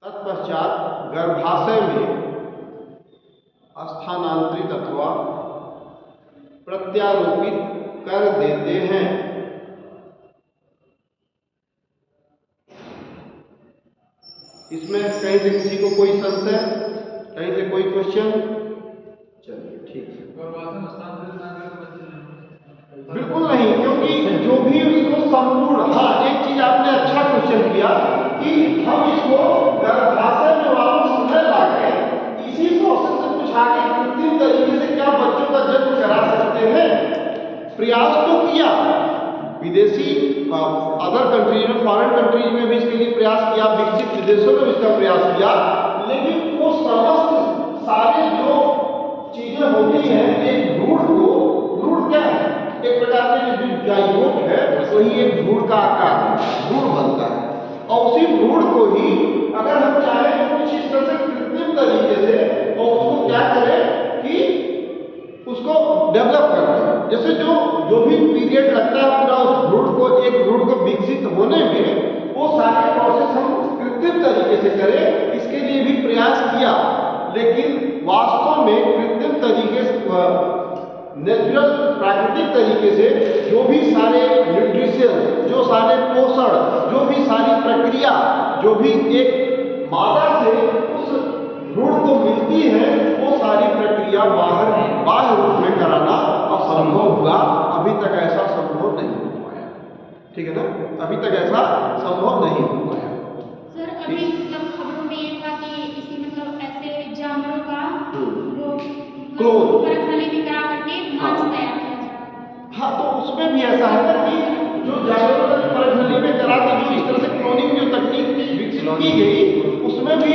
तत्पश्चात गर्भाशय में स्थानांतरित अथवा प्रत्यारोपित कर देते हैं। इसमें कहीं से किसी को कोई संशय, कहीं से कोई क्वेश्चन? चलिए ठीक है। बिल्कुल नहीं, क्योंकि जो भी इसको संपूर्ण, हाँ एक चीज आपने अच्छा क्वेश्चन किया कि हम इसको गर्भाशय में विदेशी अदर कंट्रीज में, फॉरेन कंट्रीज में भी इसके लिए प्रयास किया, विकसित विदेशों में इसका प्रयास किया, लेकिन वो समस्त सारे जो चीजें होती हैं एक भ्रूण को, भ्रूण क्या है, एक प्रकार के जो जाइगोट है वही एक भ्रूण का आकार है, भ्रूण बनता है, और उसी भ्रूण को ही अगर हम चाहें तो कुछ इस तरह से कृत्रिम तरीके से और उसको क्या करें कि उसको डेवलप कर दें। जैसे जो भी पीरियड लगता है पूरा उस भ्रूण को, एक भ्रूण को विकसित होने में, वो सारे प्रोसेस हम कृत्रिम तरीके से करें, इसके लिए भी प्रयास किया, लेकिन वास्तव में कृत्रिम तरीके से, नेचुरल प्राकृतिक तरीके से जो भी सारे न्यूट्रिशन, जो सारे पोषण, जो भी सारी प्रक्रिया, जो भी एक मादा से उस भ्रूण को मिलती है, वो सारी प्रक्रिया बाह्य रूप में कराना असंभव हुआ। अभी तक ऐसा संभव नहीं हो पाया, ठीक है ना, अभी तक ऐसा संभव नहीं हो पाया। सर अभी मतलब खबरों में ये था कि इसी मतलब ऐसे जानवरों का वो क्लोन कारखाने में करा करके मांस तैयार किया जा रहा है। हाँ, तो उसमें भी ऐसा है ना कि जो जानवरों की प्रणाली में करा के जो इस तरह से क्लोनिंग जो तकनीक विकसित की गई, उसमें भी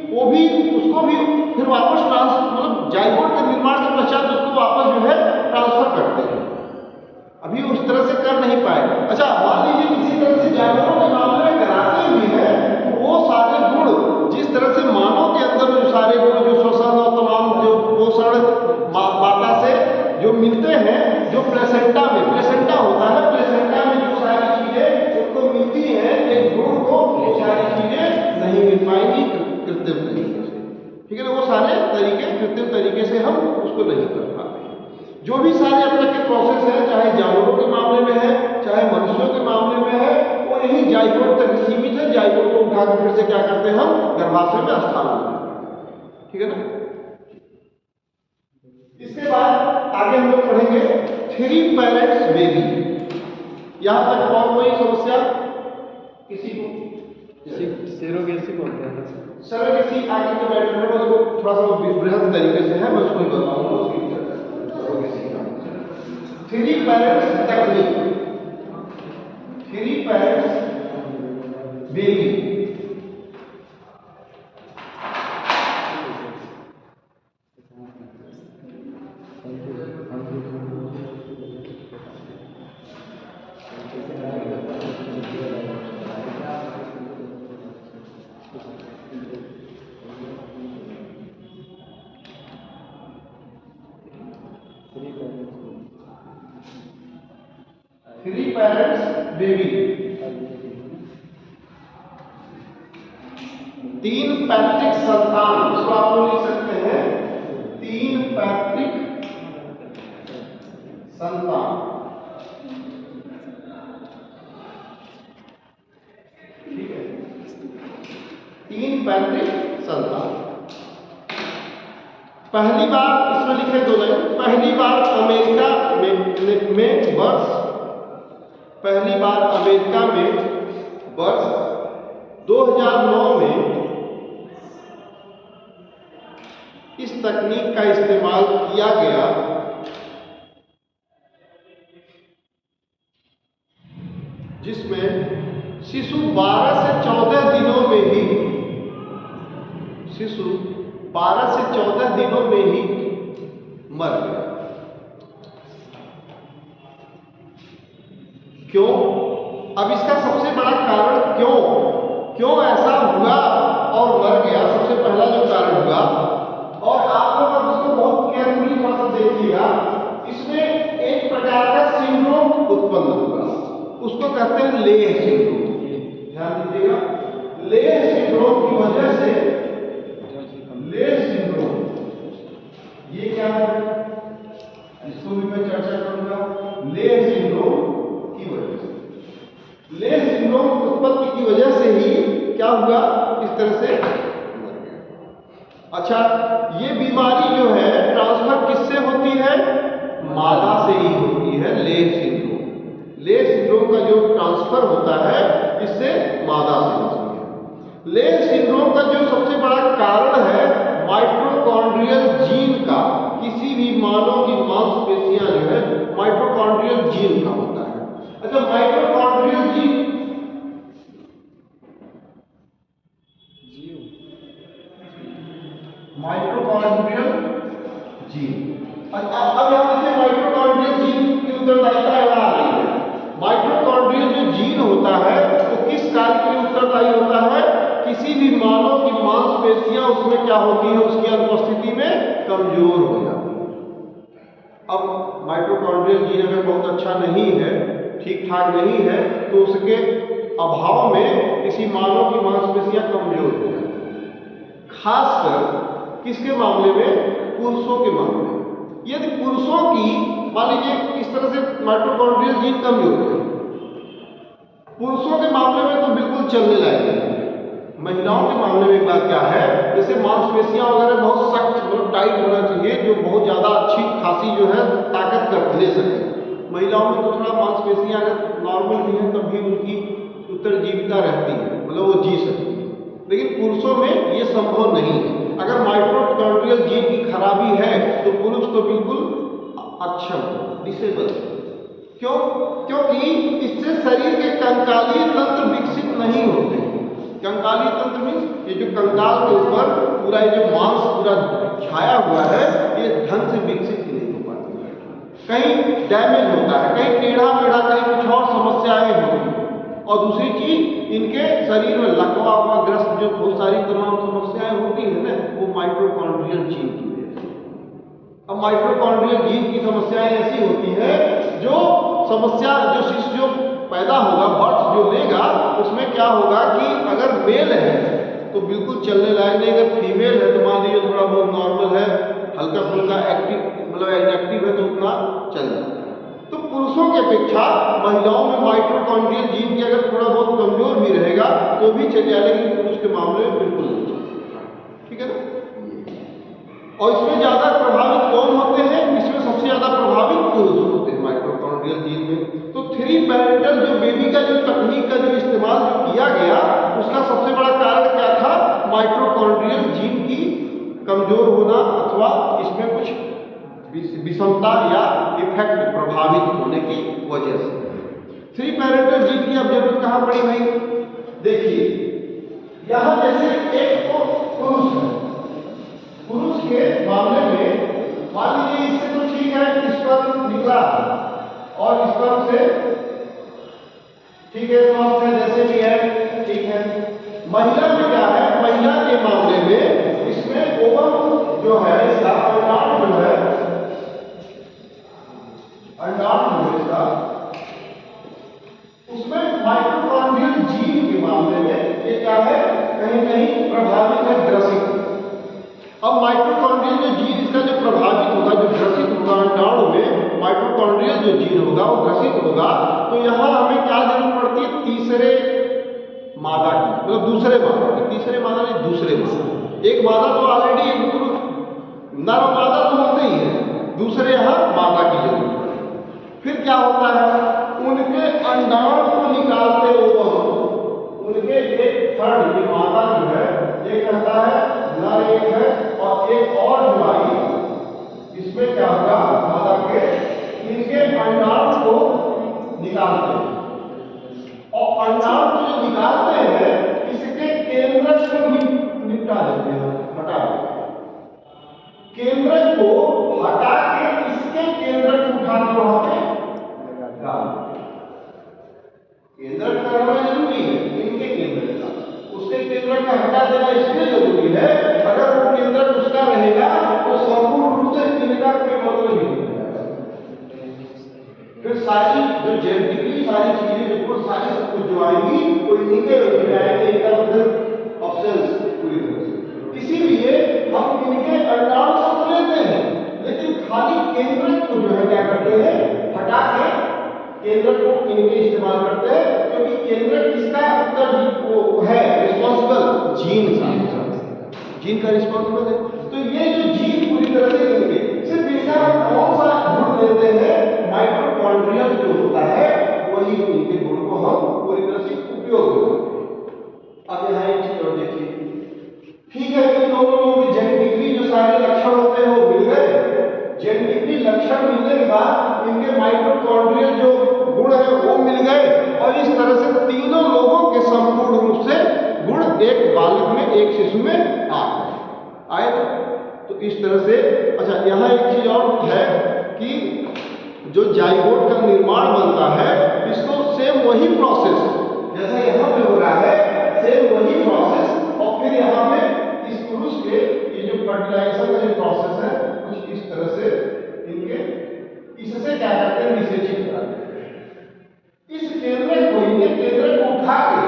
वो भी उसको भी फिर वापस मतलब जाइगोट के निर्माण के पश्चात उसको वापस जो है ट्रांसफर करते हैं। अभी उस तरह से कर नहीं पाए। अच्छा, मान लीजिए किसी तरह से जानवरों के मामले में कराते भी हैं, तो वो सारे गुण जिस तरह से मानव के अंदर जो सारे गुण, जो श्वसन और तमाम जो पोषण माता से जो मिलते हैं, जो प्लेसेंटा होता है, प्लेसेंटा में जो सारी चीजें उनको मिलती हैं, एक भ्रूण को वो सारी चीजें नहीं मिल पाएंगी कृत्रिम तरीके से, ठीक है ना, वो सारे तरीके कृत्रिम तरीके से हम उसको नहीं कर पाते। जो भी सारे अब तक के प्रोसेस हैं, चाहे जानवरों के मामले में है, चाहे मनुष्यों के मामले में है, वो यही जाइगोट तक सीमित है। जाइगोट को उठाकर फिर से क्या करते हैं, हम गर्भाशय में स्थानांतरित करते हैं, ठीक है ना। इसके बाद आगे हम लोग पढ़ेंगे 3 पेरेंट्स बेबी। यहां तक और कोई समस्या किसी को? सेरोगेसी बोलते हैं सेरोगेसी आगे जो मैटर है उसको थोड़ा सा बृहद तरीके से है, मैं उसको ही बताऊंगा, उसकी चर्चा सेरोगेसी का। 3 parents technique, 3 parents baby. Three parents baby, 3 पैतृक संतान, इसको आप लोग लिख सकते हैं 3 पैतृक संतान, ठीक है, 3 पैतृक संतान। पहली बार इसमें लिखे 2 लाइन, पहली बार अमेरिका में वर्ष, पहली बार अमेरिका में वर्ष 2009 में इस तकनीक का इस्तेमाल किया गया, जिसमें शिशु 12 से 14 दिनों में ही, शिशु 12 से 14 दिनों में ही मर गया। क्यों? अब इसका सबसे बड़ा कारण क्यों ऐसा हुआ और मर गया, सबसे पहला जो कारण हुआ, और आप लोग अब इसको बहुत केयरफुली थोड़ा सा देखिएगा, इसमें एक प्रकार का सिंड्रोम उत्पन्न हुआ, उसको कहते हैं लेह सिंड्रोम। ध्यान दीजिएगा, लेह सिंड्रोम की वजह से, लेह सिंड्रोम ये क्या है, इसको भी मैं चर्चा करूंगा। लेह सिंड्रोम की वजह से, लेह सिंड्रोम उत्पत्ति की वजह से ही क्या हुआ, इस तरह से मर गया। अच्छा, ये बीमारी जो है ट्रांसफर किससे होती है, मादा से ही होती है। लेह सिंड्रोम, लेह सिंड्रोम का जो ट्रांसफर होता है इससे मादा से होती है। लेह सिंड्रोम का जो सबसे बड़ा कारण है माइटोकॉन्ड्रियल जीन का, किसी भी मानव की मांसपेशियां जो है माइटोकॉन्ड्रियल जीन का होता है। अच्छा, माइटोकॉन्ड्रियल जीन, माइटोकॉन्ड्रियल जीन। अब यहाँ देखिए माइटोकॉन्ड्रियल जीन की उत्तरदायिता यहाँ आ रही है। माइटोकॉन्ड्रियल जो जीन होता है वो किस कार्य के लिए उत्तरदायी होता है? किसी भी मानव की मांसपेशियां उसमें क्या होती है, उसकी अनुपस्थिति में कमजोर हो जाती है। अब माइटोकॉन्ड्रियल जीन अगर बहुत अच्छा नहीं है, ठीक ठाक नहीं है, तो उसके अभाव में किसी मानव की मांसपेशियां कमजोर हो जाती है। खासकर किसके मामले में? पुरुषों के मामले में। यदि पुरुषों की मान लीजिए इस तरह से माइटोकॉन्ड्रियल जीन कमजोर है, पुरुषों के मामले में तो बिल्कुल चलने लायक नहीं है। महिलाओं के मामले में एक बात क्या है, जैसे मांसपेशियां वगैरह बहुत सख्त, मतलब टाइट होना चाहिए, जो बहुत ज़्यादा अच्छी खासी जो है ताकत कर ले सके। महिलाओं में तो थोड़ा मांसपेशियां अगर नॉर्मल भी हैं तब भी उनकी उत्तरजीविता रहती है, मतलब वो जी सकती है। लेकिन पुरुषों में ये संभव नहीं है। अगर माइटोकॉन्ड्रियल जीन की खराबी है तो पुरुष तो बिल्कुल अक्षम, डिसेबल। क्यों? क्योंकि इससे शरीर के कंकालीय तंत्र विकसित नहीं होते। कंकालीय तंत्र मीन्स ये जो कंकाल के ऊपर पूरा ये जो मांस पूरा छाया हुआ है, ये ढंग से विकसित नहीं हो पाता, कहीं डैमेज होता है, कहीं टेढ़ा मेढ़ा, कहीं कुछ और समस्याएं होती हैं। और दूसरी चीज, इनके शरीर में लकवा ग्रस्त जो बहुत सारी तमाम समस्याएं होती है ना, वो माइटोकॉन्ड्रियल जीन की वजह से। अब माइटोकॉन्ड्रियल जीन की समस्याएं ऐसी होती है, जो समस्या जो शिशु जो पैदा होगा, बर्थ जो लेगा, उसमें क्या होगा कि अगर मेल है तो बिल्कुल चलने लायक नहीं, अगर फीमेल है तो मान लीजिए थोड़ा बहुत नॉर्मल है, हल्का फुल्का एक्टिव, मतलब इनएक्टिव है तो उतना चल जाता है। तो पुरुषों की अपेक्षा महिलाओं में माइटोकॉन्ड्रियल जीन की अगर थोड़ा बहुत कमजोर भी रहेगा तो भी चल जाएगा, लेकिन पुरुष के मामले में बिल्कुल नहीं। ठीक है ना? और इसमें ज्यादा प्रभावित कौन होते हैं? इसमें सबसे ज्यादा प्रभावित पुरुष होते हैं माइटोकॉन्ड्रियल जीन में। तो 3 पैरेंटल जो बेबी का जो तकनीक का जो इस्तेमाल जो किया गया, उसका सबसे बड़ा कारण क्या था? माइटोकॉन्ड्रियल जीन की कमजोर होना अथवा इसमें कुछ विषमता या इफेक्ट प्रभावित होने की वजह से। 3 पैरेंटल जीन की अब जरूरत कहां पड़ी भाई? देखिए यहां जैसे एक तो पुरुष है, पुरुष के मामले में मान लीजिए इससे तो ठीक है, स्पर्म निकला और स्पर्म से ठीक है, स्वस्थ है, जैसे भी है ठीक है। महिला में क्या है? महिला के मामले में इसमें ओवम जो है, इसका अंडाणु जो है, अंडाणु जो इसका, उसमें माइटोकॉन्ड्रियल जीन के मामले में ये क्या है? कहीं कहीं प्रभावित है, ग्रसित। अब माइटोकॉन्ड्रियल जो जीन इसका जो प्रभावित होगा, जो ग्रसित होगा अंडाणु में, माइटोकॉन्ड्रियल जो जीन होगा वो ग्रसित होगा, तो यहाँ हमें क्या जरूरत पड़ती है? तीसरे मादा की, मतलब दूसरे मादा की, तीसरे मादा नहीं, दूसरे मादा। एक मादा तो ऑलरेडी एक नर मादा तो होते ही है, दूसरे यहाँ मादा की जरूरत है। फिर क्या होता है? उनके अंडाणु को निकालते हुए उनके एक थर्ड की मादा जो है, ये कहता है नर एक है और एक और जो आई, इसमें क्या होगा? मादा के इनके अंडाणु को निकालते हैं, और अंडाणु जो निकालते हैं इसके केंद्रक को निपटा देते हैं, हटा देते हैं। केंद्रक को हटा के इसके केंद्रक उठा के वहां पे डाल देते हैं। केंद्रक का रहना जरूरी है, इनके केंद्रक का, उसके केंद्रक का हटा देना इसलिए जरूरी है, अगर वो केंद्रक उसका रहेगा तो संपूर्ण रूप से इनका कोई मतलब नहीं होगा। फिर सारी जो जेनेटिकली सारी चीजें बिल्कुल सारी सब कुछ जो आएंगी वो इनके आएंगे, इनका मतलब ऑप्शंस पूरी तरह से। इसीलिए हम इनके अंडाणु को तो लेते हैं, लेकिन खाली केंद्रक को जो है क्या करते हैं? हटा के केंद्रक को इनके इस्तेमाल करते हैं, क्योंकि केंद्रक किसका उत्तर वो है? रिस्पॉन्सिबल जीन का, जीन का रिस्पॉन्सिबल है। तो ये जो जीन पूरी तरह से इनके, सिर्फ इसका कौन सा गुण लेते हैं? माइटोकॉन्ड्रियल जो होता है वही इनके गुण को हम पूरी तरह से उपयोग करते हैं। अब यहाँ एक चीज और देखिए, ठीक है कि दोनों लोगों के जेनेटिकली जो सारे लक्षण होते हैं वो मिल गए, जेनेटिकली लक्षण मिलने के बाद इनके माइटोकॉन्ड्रियल जो गुण है वो मिल एक बालक में, एक शिशु में आए ना। तो इस तरह से अच्छा, यहाँ एक चीज और है कि जो जाइगोट का निर्माण बनता है, इसको सेम वही प्रोसेस जैसा यहाँ पे हो रहा है, सेम वही प्रोसेस, और फिर यहाँ पे इस पुरुष के ये जो फर्टिलाइजेशन का जो प्रोसेस है कुछ इस तरह से इनके इससे क्या करते हैं, निषेचित कराते हैं। इस केंद्रक को, इनके केंद्रक को उठा के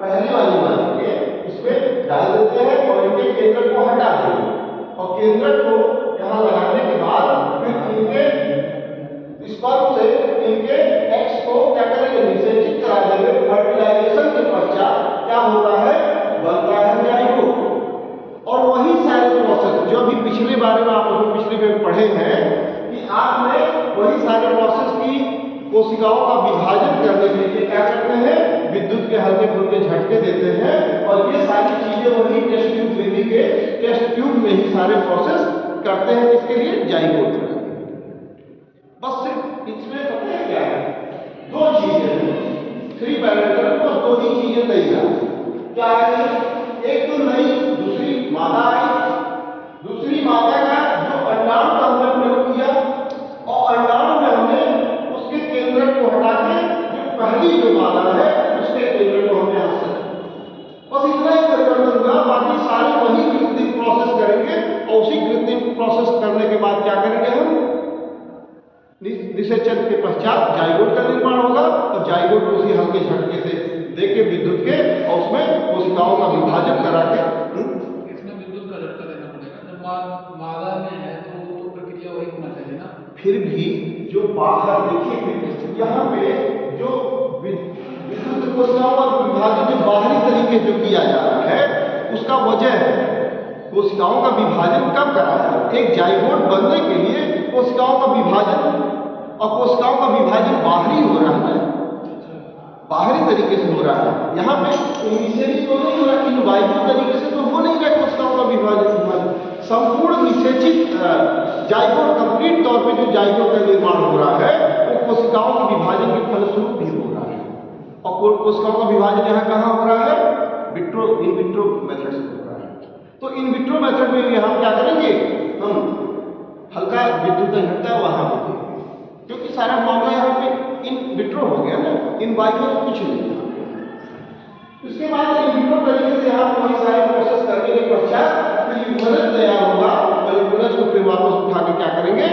पहले वाली बात के इसमें डाल देते हैं और इनके केंद्रक को हटा देते हैं, और केंद्रक को यहाँ लगाने के बाद फिर इनके स्पर्म से इनके एक्स को क्या करेंगे, निषेचित करा देंगे। फर्टिलाइजेशन के पश्चात क्या होता है, बनता है जाइगोट। और वही सारे प्रोसेस जो अभी पिछले बारे में आप लोग पिछले में पढ़े हैं कि आपने वही सारे प्रोसेस की कोशिकाओं का विभाजन करने के लिए क्या करते हैं, विद्युत के हल्के फुल्के झटके देते हैं, और ये सारी चीजें वही टेस्ट ट्यूब विधि के टेस्ट ट्यूब में ही सारे प्रोसेस करते हैं। इसके लिए जाइगोट बस सिर्फ इसमें पता है क्या है, दो चीजें हैं, 3 पैरामीटर को दो ही चीजें तैयार क्या है, एक तो नई दूसरी मादा आई, दूसरी मादा का जो अंडाणु का हमने प्रयोग किया, और अंडाणु में हमने उसके केंद्रक को हटा के जो पहली जो मादा है उसके केंद्रक को हमने हाथ से, बस इतना ही परिवर्तन हुआ। बाकी सारे वही कृत्रिम प्रोसेस करेंगे, और उसी कृत्रिम प्रोसेस करने के बाद क्या करेंगे, हम निषेचन के पश्चात जाइगोट का निर्माण होगा, और जाइगोट को उसी हल्के झटके से देके विद्युत के, और उसमें कोशिकाओं का विभाजन करा के इसमें विद्युत का झटका देना पड़ेगा। जब मादा में है तो प्रक्रिया वही होना चाहिए ना। फिर भी जो बाहर देखिए, यहाँ पे जो विद्युत कोशिकाओं का विभाजन जो बाहरी तरीके जो किया जा रहा है उसका वजह है, कोशिकाओं का विभाजन कब करा है, एक जाइगोट बनने के लिए कोशिकाओं का विभाजन, और कोशिकाओं का विभाजन बाहरी हो रहा है, बाहरी तरीके से हो रहा है। यहाँ पे इनिशियली तो नहीं हो रहा, इन वायु तरीके से तो हो नहीं रहा कोशिकाओं का विभाजन। संपूर्ण निषेचित जाइगोट कंप्लीट तौर पे जो जाइगोट का निर्माण हो रहा है वो कोशिकाओं के विभाजन के फलस्वरूप भी हो रहा है। और कोशिकाओं का विभाजन यहाँ कहाँ हो रहा है, इन विट्रो मेथड से हो रहा है। तो इन विट्रो मेथड में यहाँ क्या करेंगे, हम हल्का विद्युत झटका वहां होगी, क्योंकि सारा मामला यहाँ पे इन विट्रो हो गया ना, इन वायु में कुछ नहीं। उसके बाद इन विट्रो तरीके से यहाँ वही सारे प्रोसेस करने के पश्चात फिर युग्मनज तैयार होगा, और युग्मनज को फिर वापस उठा के क्या करेंगे,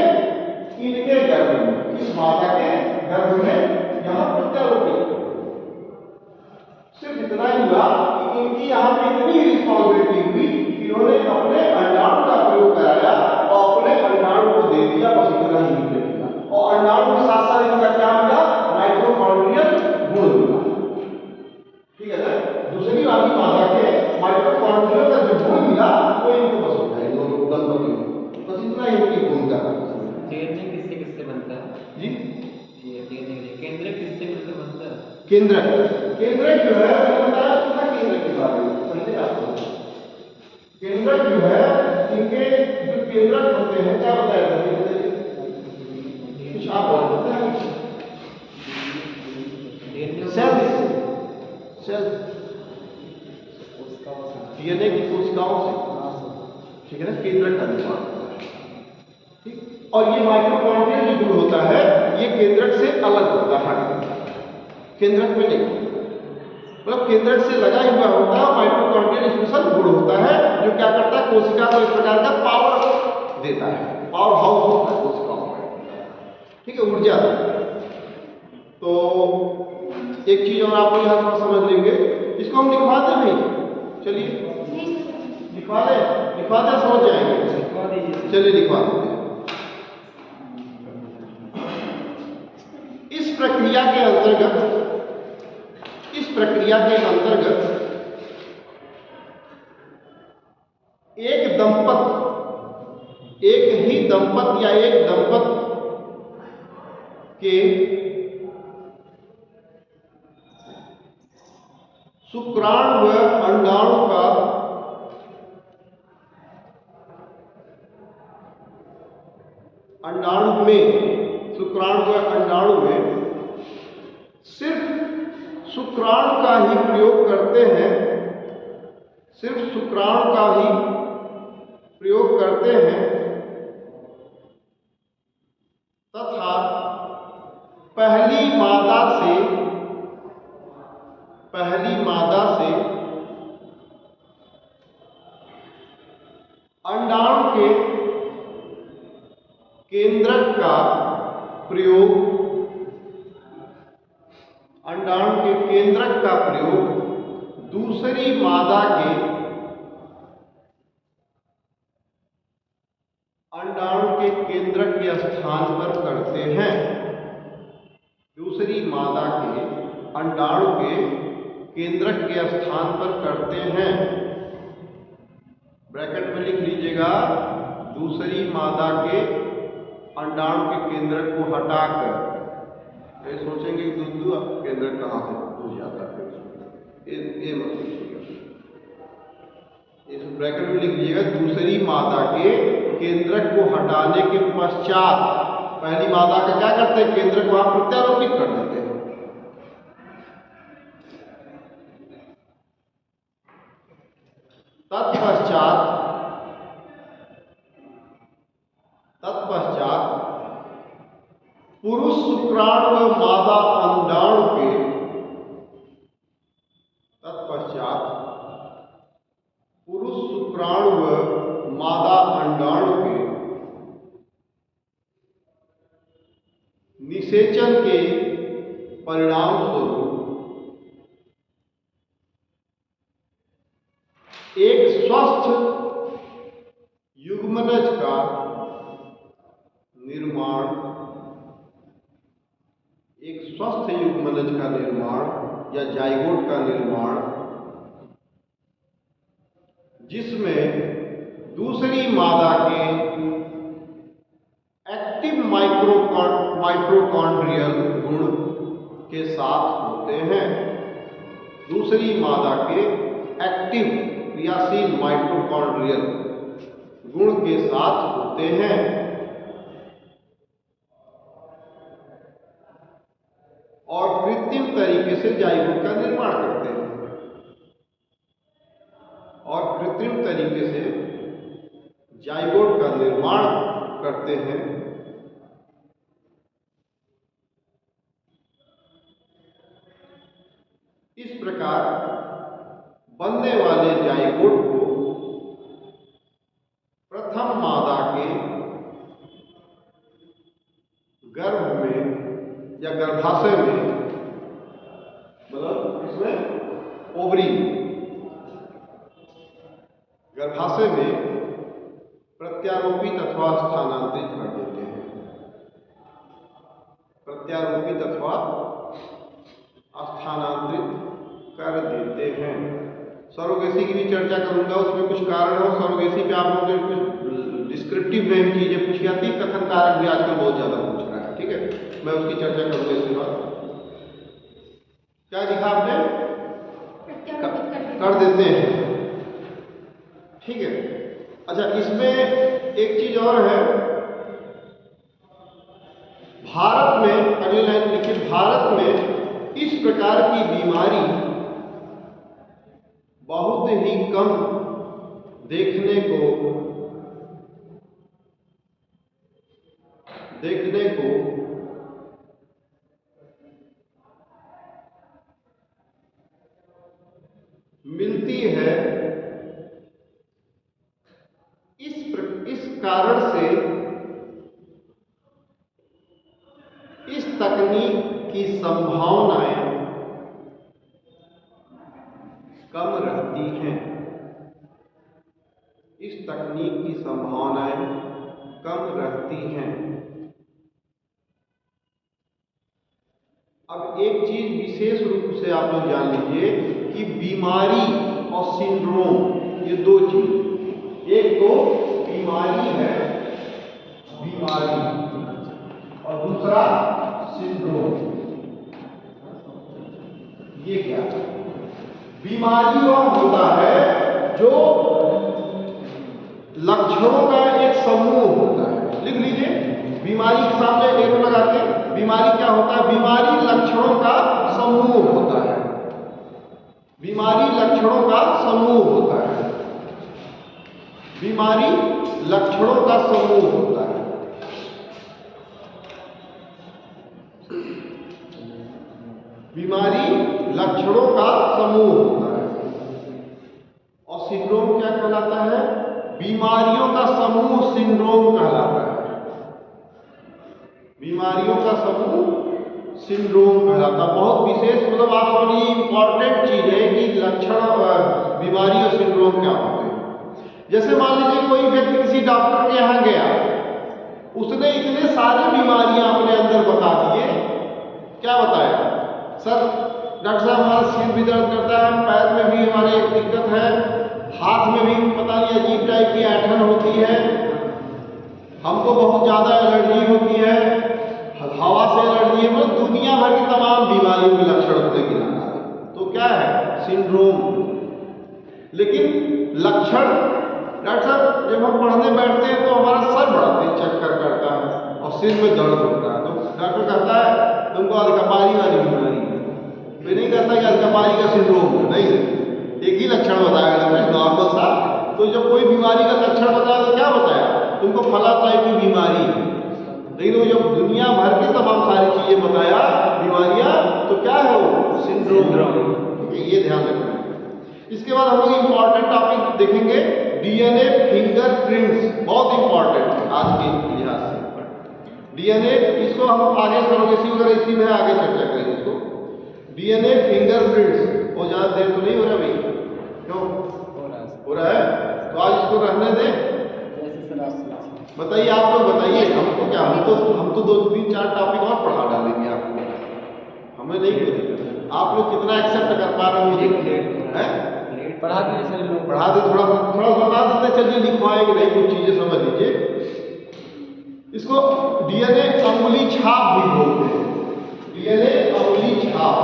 इनके गर्भ में, इस माता के गर्भ में यहाँ प्रत्यारोपित। सिर्फ इतना ही हुआ कि इनकी यहाँ पे इतनी रिस्पॉन्सिबिलिटी हुई कि इन्होंने अपने अंडाणु का प्रयोग कराया और अपने अंडाणु को दे दिया, बस इतना ही निकलेगा। और अंडाणु के साथ साथ इनका क्या मिला, माइटोकॉन्ड्रियल गुण मिला, ठीक है ना। दूसरी वाली मादा के माइटोकॉन्ड्रियल का जो गुण मिला वो इनको बस होता है, दोनों दंपति में, बस इतना ही इनकी भूमिका है। डीएनए किससे किससे बनता है जी, ये डीएनए केंद्रक किससे मिलकर बनता है? केंद्रक जो है बताया था, केंद्रक के बारे में समझे आपको। केंद्रक जो है, इनके जो केंद्रक होते हैं क्या बताया था, कुछ आप बताते हैं, सेल्स डीएनए की कोशिकाओं से, ठीक है ना, केंद्रक का निर्माण होता है, ठीक। और ये माइटोकॉन्ड्रियल जो गुण होता है ये केंद्रक से अलग होता है, केंद्रक में नहीं, मतलब केंद्रक से लगा हुआ होता है। माइटोकॉन्ड्रियल स्पेशल गुण होता है जो क्या करता है, कोशिका को एक प्रकार का पावर देता है, पावर हाउस होता है कोशिकाओं में, ठीक है, ऊर्जा। तो एक चीज और आप यहाँ थोड़ा समझ लेंगे, इसको हम लिखवा दें भाई, चलिए लिखवा दे समझ जाएंगे, चलिए लिखवा देते हैं। इस प्रक्रिया के अंतर्गत एक ही दंपत या एक दंपत के शुक्राणु व अंडाणु में सिर्फ शुक्राणु का ही प्रयोग करते हैं सिर्फ शुक्राणु का ही प्रयोग करते हैं तथा पहली मादा से अंडाणु के केंद्रक का प्रयोग दूसरी मादा के अंडाणु के केंद्रक के स्थान पर करते हैं। दूसरी मादा के अंडाणु के केंद्रक के स्थान पर करते हैं। ब्रैकेट में लिख लीजिएगा, दूसरी मादा के अंडाणु के केंद्रक को हटाकर। ये सोचेंगे कि दूसरा केंद्रक कहाँ से पूछ जाता है, ये मत सोचिएगा। इस ब्रैकेट में लिख लीजिएगा, दूसरी मादा के केंद्रक को हटाने के पश्चात पहली मादा का क्या करते हैं, केंद्रक को आप प्रत्यारोपित कर देते हैं। तत्पश्चात पुरुष शुक्राणु व मादा अंडाणु के निषेचन के परिणाम स्वरूप एक स्वस्थ युग्मनज का निर्माण या जाइगोट का निर्माण, जिसमें दूसरी मादा के एक्टिव माइटोकॉन्ड्रियल गुण के साथ होते हैं। दूसरी मादा के एक्टिव क्रियाशील माइटोकॉन्ड्रियल गुण के साथ होते हैं और कृत्रिम तरीके से जाइगोट का निर्माण करते हैं। इस प्रकार बनने वाले जाइगोट को प्रथम मादा के गर्भ में या गर्भाशय में, मतलब इसमें ओवरी, गर्भाशय में प्रत्यारोपित अथवा स्थानांतरित कर देते हैं। प्रत्यारोपित अथवा स्थानांतरित कर देते हैं। सरोगेसी की भी चर्चा करूंगा, उसमें कुछ कारण हो। सरोगेसी पे आप लोगों ने कुछ डिस्क्रिप्टिव में चीजें पूछी जाती, कथन कारक भी आजकल बहुत ज्यादा पूछ रहा है। ठीक है, मैं उसकी चर्चा करूंगा इसके बाद। क्या लिखा आपने? कर देते हैं। ठीक है, अच्छा, इसमें एक चीज और है। भारत में, अगली लाइन लिखिए, भारत में इस प्रकार की बीमारी बहुत ही कम देखने को मिलती है। इस कारण से इस तकनीक की संभावनाएं कम रहती हैं। इस तकनीक की संभावनाएं कम रहती हैं। अब एक चीज विशेष रूप से आप लोग जान लीजिए कि बीमारी और सिंड्रोम, ये दो चीज, एक तो बीमारी है, बीमारी, और दूसरा सिंड्रोम। ये क्या है? बीमारी वह होता है जो लक्षणों का एक समूह होता है। लिख लीजिए, बीमारी के सामने एरो लगा के, बीमारी क्या होता है? बीमारी लक्षणों का समूह होता है। बीमारी लक्षणों का समूह होता है। बीमारी लक्षणों का समूह होता है। बीमारी लक्षणों का समूह होता है। और सिंड्रोम क्या कहलाता है? बीमारियों का समूह सिंड्रोम कहलाता है। बीमारियों का समूह सिंड्रोम कहलाता है। बहुत विशेष, मतलब आप समझिए इंपॉर्टेंट चीज है कि लक्षण बीमारी और सिंड्रोम क्या होते हैं। जैसे मान लीजिए कोई व्यक्ति किसी डॉक्टर के यहाँ गया, उसने इतने सारी बीमारियां अपने अंदर बता दिए। क्या बताया? सर डॉक्टर साहब हमारा सिर भी दर्द करता है, पैर में भी हमारे एक दिक्कत है, हाथ में भी पता नहीं अजीब टाइप की ऐंठन होती है, हमको बहुत ज़्यादा एलर्जी होती है, हवा से एलर्जी है, मतलब दुनिया भर की तमाम बीमारियों के लक्षण उसने गिनाया। तो क्या है? सिंड्रोम। लेकिन लक्षण, डॉक्टर साहब जब हम पढ़ने बैठते हैं तो हमारा सर बड़ा तेज चक्कर करता है और सिर में दर्द होता है, तो डॉक्टर कहता है तुमको अलकपारी वाली बीमारी है। मैं नहीं कहता कि अलकपारी का सिंड्रोम है, नहीं, एक ही लक्षण बताया डॉक्टर नॉर्मल सा। तो जब कोई बीमारी का लक्षण बताया तो क्या बताया? तुमको फला टाइप की बीमारी है। लेकिन वो जब दुनिया भर की तमाम सारी चीजें बताया बीमारियां, तो क्या है वो? सिंड्रोम। ये ध्यान रखना। इसके बाद हम लोग इंपॉर्टेंट टॉपिक देखेंगे, डीएनए फिंगरप्रिंट्स। बहुत इंपॉर्टेंट है आज के लिहाज से। डीएनए, इसको हम आगे सरोगेसी वगैरह इसी में आगे चर्चा करेंगे इसको। DNA fingerprints. और ज्यादा देर तो नहीं हो रहा भाई? क्यों हो रहा है? तो आज इसको रहने दें। बताइए, आप लोग बताइए, हमको क्या, हम तो 2-3-4 टॉपिक और पढ़ा डालेंगे आपको, हमें नहीं कोई दिक्कत। आप लोग कितना एक्सेप्ट कर पा रहे हो मुझे? पढ़ा दीजिए सर, लोग पढ़ा दे, थोड़ा बता देते, चलिए लिखवाएंगे नहीं, कुछ चीजें समझ लीजिए। इसको डीएनए अंगुली छाप भी बोलते हैं। डीएनए अंगुली छाप।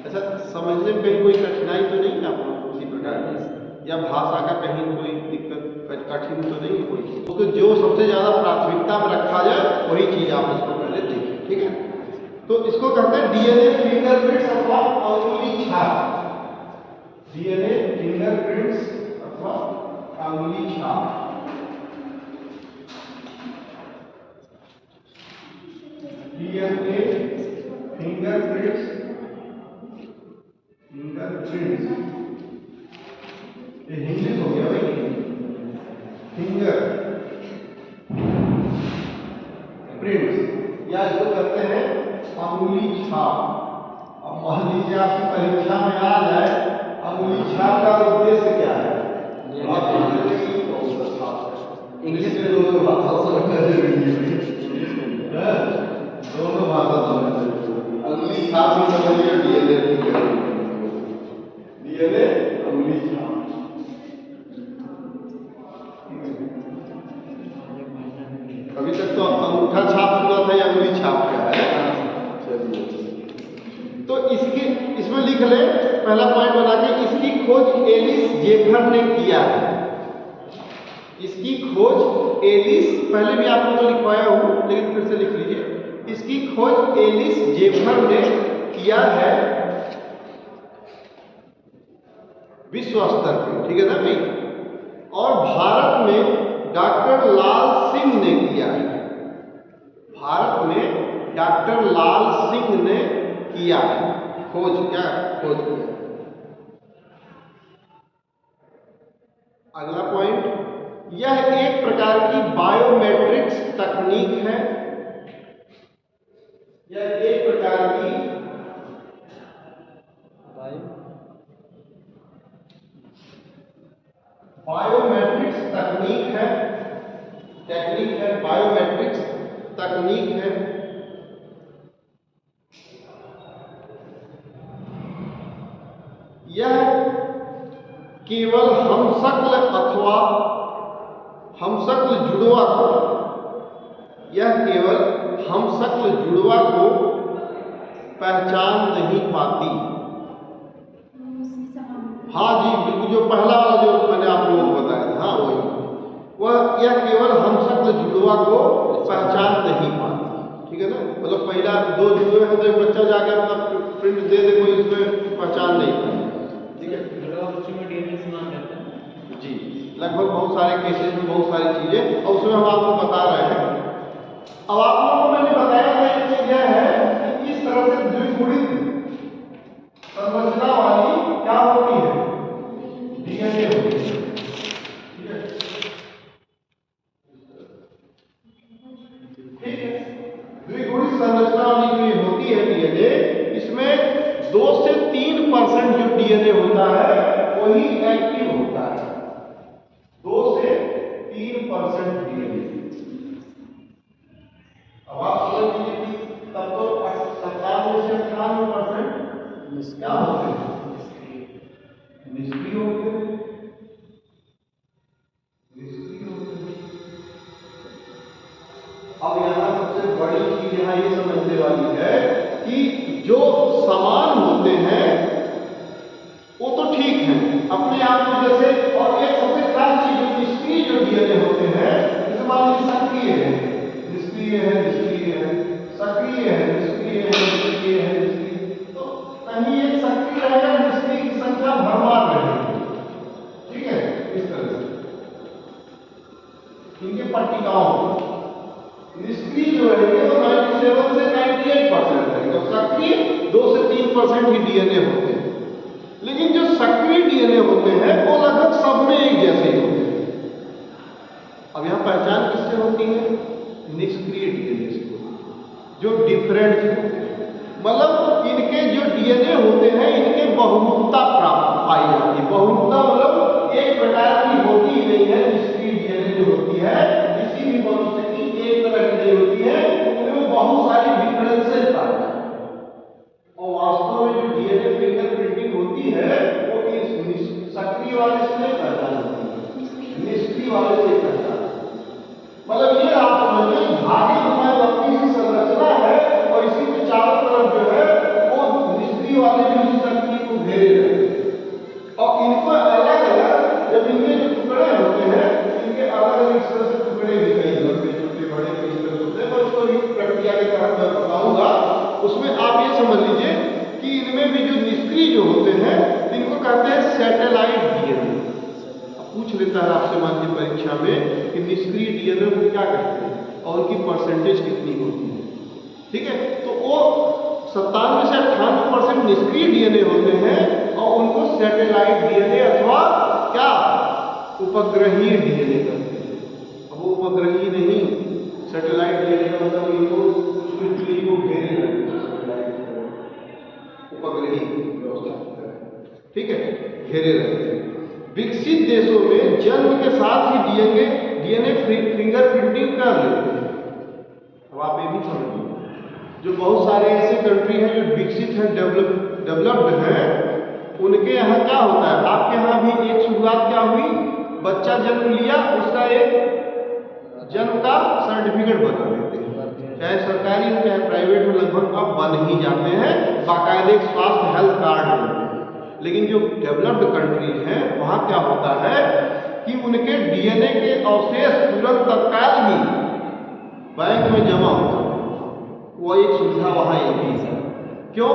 अच्छा, समझने में कहीं कोई कठिनाई तो नहीं है आप लोग किसी प्रकार की, या भाषा का कहीं कोई दिक्कत कठिन तो नहीं कोई? तो जो सबसे ज्यादा प्राथमिकता में रखा जाए वही चीज आप इसको पहले देखिए, ठीक है? तो इसको कहते हैं डीएनए फिंगरप्रिंट्स अथवा अंगुली छाप। डीएनए फिंगरप्रिंट्स अथवा अंगुली छाप। डीएनए फिंगरप्रिंट्स, ये इंग्लिश हो गया भाई, फिंगर प्रिंट्स, या इसको कहते हैं अंगुली छाप। अब मान लीजिए आपकी परीक्षा में आ जाए अंगुली छाप का उद्देश्य क्या है? इंग्लिश में दोनों भाषा समझना जरूरी है, दोनों भाषा समझना जरूरी है। अंगुली छाप भी समझिए, डीएनए अंगुली छाप। अभी तक तो अंगूठा छाप सुना था, या अंगुली छाप क्या है? तो इसमें लिख ले, पहला पॉइंट बना के, इसकी खोज एलिस जेफर ने किया है। इसकी खोज एलिस, पहले भी आप लोगों को लिखवाया हूं लेकिन फिर से लिख लीजिए। इसकी खोज एलिस जेफर ने किया है विश्व स्तर पर, ठीक है ना भाई? और भारत में डॉक्टर लाल सिंह ने किया है। भारत में डॉक्टर लाल सिंह ने किया है खोज। क्या खोज किया? अगला पॉइंट, यह एक प्रकार की बायोमेट्रिक्स तकनीक है। यह एक प्रकार की बायोमेट्रिक्स तकनीक है। बायोमेट्रिक्स तकनीक है। यह केवल हमशक्ल अथवा हमशक्ल जुड़वा को, यह केवल हमशक्ल जुड़वा को पहचान नहीं पाती। हाँ जी, बिल्कुल, जो पहला वाला जो मैंने आप लोगों को बताया था, हाँ वही, वह यह केवल हमशक्ल जुड़वा को पहचान नहीं पाती, ठीक है ना? मतलब पहला 2 जुड़वे हैं तो एक बच्चा जाके अपना प्रिंट दे दे, कोई इसमें पहचान नहीं पाती, ठीक है? बच्चों में डीएनए समान रहता है जी। लगभग बहुत सारे केसेस में बहुत सारी चीजें, और उसमें हम आपको बता रहे हैं। अब आप लोगों को मैंने बताया था एक चीज यह है कि इस तरह से द्विगुणित संरचना वाली क्या होती है, डीएनए होती है। ठीक है, द्विगुणित संरचना वाली जो ये होती है डीएनए, इसमें 2 से 3% जो डीएनए होता है वही एक्टिव होता है। 2 से 3% डीएनए। अब आप समझ लीजिए कि तब तो 97 से 98% क्या होते हैं, निष्क्रिय होते हैं। अब यहाँ सबसे बड़ी चीज यहाँ ये समझने वाली है कि जो समान होते हैं वो तो ठीक है अपने आप में, जैसे, और एक सबसे खास चीज जो निष्क्रिय जो डीएनए होते हैं, जैसे मान लीजिए सक्रिय है, निष्क्रिय है, निष्क्रिय है, सक्रिय है, निष्क्रिय है, निष्क्रिय है, निष्क्रिय, तो कहीं एक सक्रिय रहेगा, निष्क्रिय की संख्या भरमार रहेगी। ठीक है, इस तरह से इनके पट्टिकाओं निष्क्रिय जो रहेंगे वो 97 से 98% रहेंगे, और सक्रिय 2 से 3% ही डीएनए होते हैं। लेकिन जो सक्रिय डीएनए होते हैं वो लगभग सब में एक जैसे ही होते हैं। अब यहाँ पहचान किससे होती है, निष्क्रिय डीएनए से, जो डिफरेंट होते हैं, मतलब इनके जो डीएनए होते हैं इनके बहुरूपता प्राप्त पाई जाती है। बहुरूपता मतलब एक प्रकार की होती ही नहीं है। निष्क्रिय डीएनए जो होती है किसी भी मनुष्य की एक तरह की नहीं होती है, उनमें बहुत सारी डिफरेंसेस पाई जाती है। और वास्तव में जो डीएनए फिंगरप्रिंटिंग होती है वो इस सक्रिय वाले से नहीं पहचान होती है, निष्क्रिय वाले से पहचान। मतलब ये आप समझिए धागे में लंबी सी संरचना है और इसी के चारों तरफ जो है वो निष्क्रिय वाले भी इसी सक्रिय को घेरे रहते हैं, और इनको अलग अलग जब इनके जो टुकड़े होते हैं इनके अलग अलग इस तरह से टुकड़े भी कई होते हैं, छोटे बड़े इस तरह होते हैं, पर उसको भी प्रक्रिया के तहत मैं बताऊंगा। उसमें आप ये समझ लीजिए कि इनमें भी जो निष्क्रिय जो होते हैं इनको कहते हैं सैटेलाइट डीएनए। पूछ लेता है आपसे मान लीजिए परीक्षा में कि निष्क्रिय डीएनए को क्या कहते हैं और उनकी परसेंटेज कितनी होती है। ठीक है, तो वो 97 से 98% निष्क्रिय डीएनए होते हैं और उनको सैटेलाइट डीएनए अथवा क्या उपग्रहीय डीएनए कहते हैं। अब वो उपग्रहीय नहीं, सैटेलाइट डीएनए का मतलब इनको पृथ्वी को घेरे रहते हैं, उपग्रहीय व्यवस्था। ठीक है, घेरे रहते हैं। विकसित देशों में जन्म के साथ ही डीएनए फिंगरप्रिंटिंग कर लेते हैं। अब आप ये भी समझिए, जो बहुत सारे ऐसे कंट्री हैं जो विकसित हैं, डेवलप्ड हैं, उनके यहाँ क्या होता है, आपके यहाँ भी एक शुरुआत क्या हुई, बच्चा जन्म लिया उसका एक जन्म का सर्टिफिकेट बना देते हैं, चाहे सरकारी हो चाहे प्राइवेट हो, लगभग अब बन ही जाते हैं, बाकायदे स्वास्थ्य हेल्थ कार्ड बनते हैं। लेकिन जो डेवलप्ड कंट्रीज हैं वहाँ क्या होता है कि उनके डीएनए के अवशेष तुरंत तत्काल ही बैंक में जमा होता है। वो एक सुविधा वहाँ एक है। क्यों?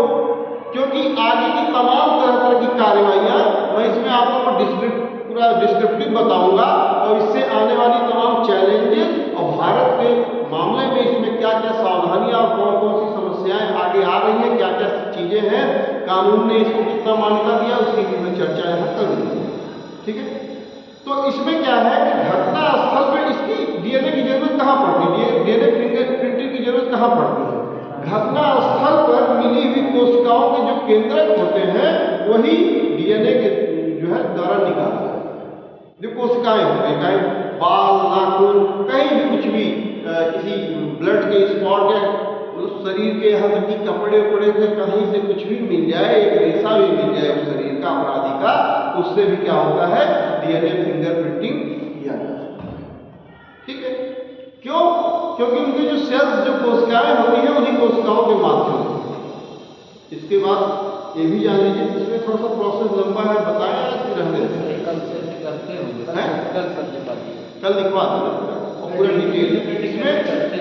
क्योंकि आगे की तमाम तरह की कार्रवाइयाँ मैं इसमें आप लोगों को पूरा डिस्क्रिप्टिव बताऊंगा, और इससे आने वाली तमाम चैलेंजेस और भारत के मामले में इसमें क्या क्या सावधानियां और कौन कौन सी समस्याएं आगे आ रही हैं, क्या क्या चीजें हैं, कानून ने इसको कितना मान्यता दिया, उसकी भी मैं चर्चा यहाँ करूँगी। ठीक है, तो इसमें क्या है कि घटना स्थल पर इसकी डीएनए की जरूरत कहाँ पड़ती है, डीएनए फिंगरप्रिंटिंग की जरूरत कहाँ पड़ती है, घटना स्थल पर मिली हुई कोशिकाओं के जो केंद्रक होते हैं वही डीएनए के जो है द्वारा निकालता है। जो कोशिकाएं होती हैं, चाहे बाल, नाखून, कहीं भी कुछ भी, किसी ब्लड के स्पॉट या शरीर के यहाँ तक कि कपड़े उपड़े से कहीं से कुछ भी मिल जाए, एक रेशा भी मिल जाए उस शरीर का अपराधी का, उससे भी क्या होता है, डीएनए फिंगरप्रिंटिंग किया जाता है। ठीक है, क्यों? क्योंकि उनके जो सेल्स, जो कोशिकाएं होती हैं, उन्हीं कोशिकाओं के माध्यम से। इसके बाद ये भी जान लीजिए, इसमें थोड़ा सा प्रोसेस लंबा है, बताया कि रहने कल लिखवा देना और पूरा डिटेल। इसमें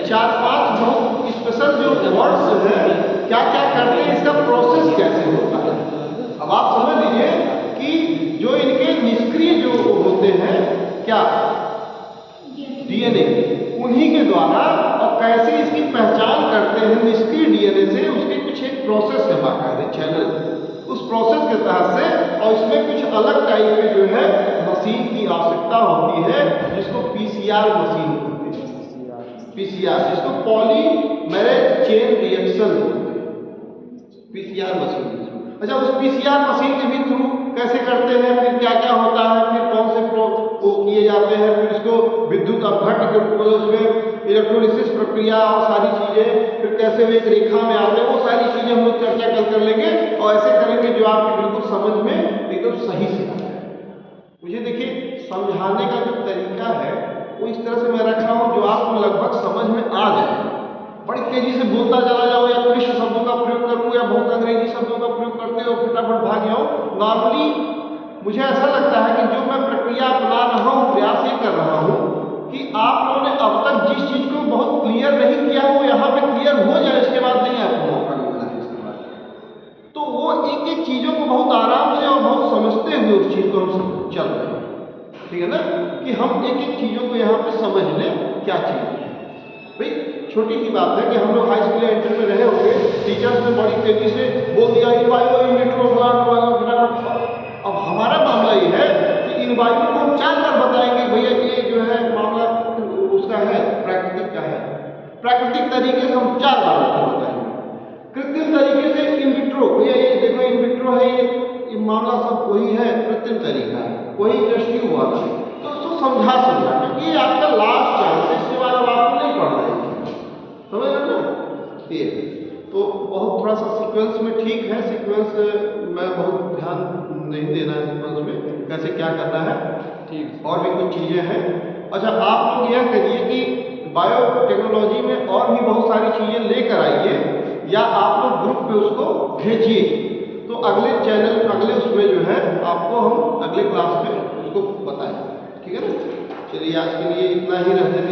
4-5 बहुत स्पेशल जो वर्ड्स हैं, क्या क्या करते हैं, इसका प्रोसेस कैसे होता है। अब आप समझ लीजिए कि जो इनके निष्क्रिय जो होते हैं क्या? डीएनए। उन्हीं के द्वारा, और कैसे इसकी पहचान करते हैं निष्क्रिय डीएनए से, उसके कुछ एक प्रोसेस है बाकायदे चैनल, उस प्रोसेस के तहत से, और इसमें कुछ अलग टाइप के जो है मशीन की आवश्यकता होती है, जिसको पीसीआर मशीन बोलते हैं। पीसीआर, जिसको पॉलीमेरेज चेन रिएक्शन बोलते हैं, पीसीआर मशीन। अच्छा, उस पीसीआर मशीन के भी थ्रू कैसे करते हैं, फिर क्या क्या होता है, फिर कौन से वो किए जाते हैं, फिर इसको विद्युत अपघट्ट के रूप में उसमें इलेक्ट्रोलिसिस प्रक्रिया और सारी चीज़ें, फिर कैसे वे एक रेखा में आते हैं, वो सारी चीज़ें हम लोग चर्चा कल कर लेंगे, और ऐसे करेंगे जो आपकी बिल्कुल समझ में एकदम सही से आ जाए। मुझे देखिए, समझाने का जो तरीका है वो इस तरह से मैं रखा हूँ जो आपको लगभग समझ में आ जाए। बड़ी तेजी से बोलता चला जाओ, या इंग्लिश शब्दों का प्रयोग करूँ, या बहुत अंग्रेजी शब्दों का प्रयोग करते हो फटाफट भाग जाओ। नॉर्मली मुझे ऐसा लगता है कि जो मैं प्रक्रिया अपना रहा हूँ, प्रयास ये कर रहा हूँ कि आप लोगों ने अब तक जिस चीज़ को बहुत क्लियर नहीं किया वो यहाँ पे क्लियर हो जाए, इसके बाद नहीं आपको मौका मिलना है इसके बाद। तो वो एक एक चीज़ों को बहुत आराम से और बहुत समझते हुए उस चीज़ को हम सब चल रहे हैं, ठीक है ना, कि हम एक एक चीज़ों को यहाँ पे समझ लें क्या चीज़ है। भाई छोटी सी बात है कि हम लोग हाई स्कूल या इंटर में रहे होंगे, टीचर्स ने बड़ी तेजी से बोल दिया इन वायु इन विट्रो फटाफट। अब हमारा मामला ये है कि इन वायु को हम 4 बार बताएंगे, भैया ये जो है मामला उसका है, प्राकृतिक का है, प्राकृतिक तरीके से हम 4 बार बताएंगे। कृत्रिम तरीके से इन विट्रो, भैया ये देखो इन विट्रो है, ये मामला सब वही है, कृत्रिम तरीका है, वही टेस्ट हुआ था। तो उसको समझा क्योंकि ये आपका लास्ट चांस है, इसके बाद अब आपको नहीं पढ़ना है, समझ रहे ना। ये तो बहुत थोड़ा सा सीक्वेंस में ठीक है, सीक्वेंस में बहुत ध्यान नहीं देना है, सीक्वेंस में कैसे क्या करना है, ठीक। और भी कुछ चीज़ें हैं। अच्छा, आप लोग यह करिए कि बायोटेक्नोलॉजी में और भी बहुत सारी चीज़ें लेकर आइए, या आप लोग ग्रुप पे उसको भेजिए, तो अगले चैनल अगले उसमें जो है आपको हम अगले क्लास में उसको बताएं, ठीक है ना। चलिए आज के लिए इतना ही रहने दें।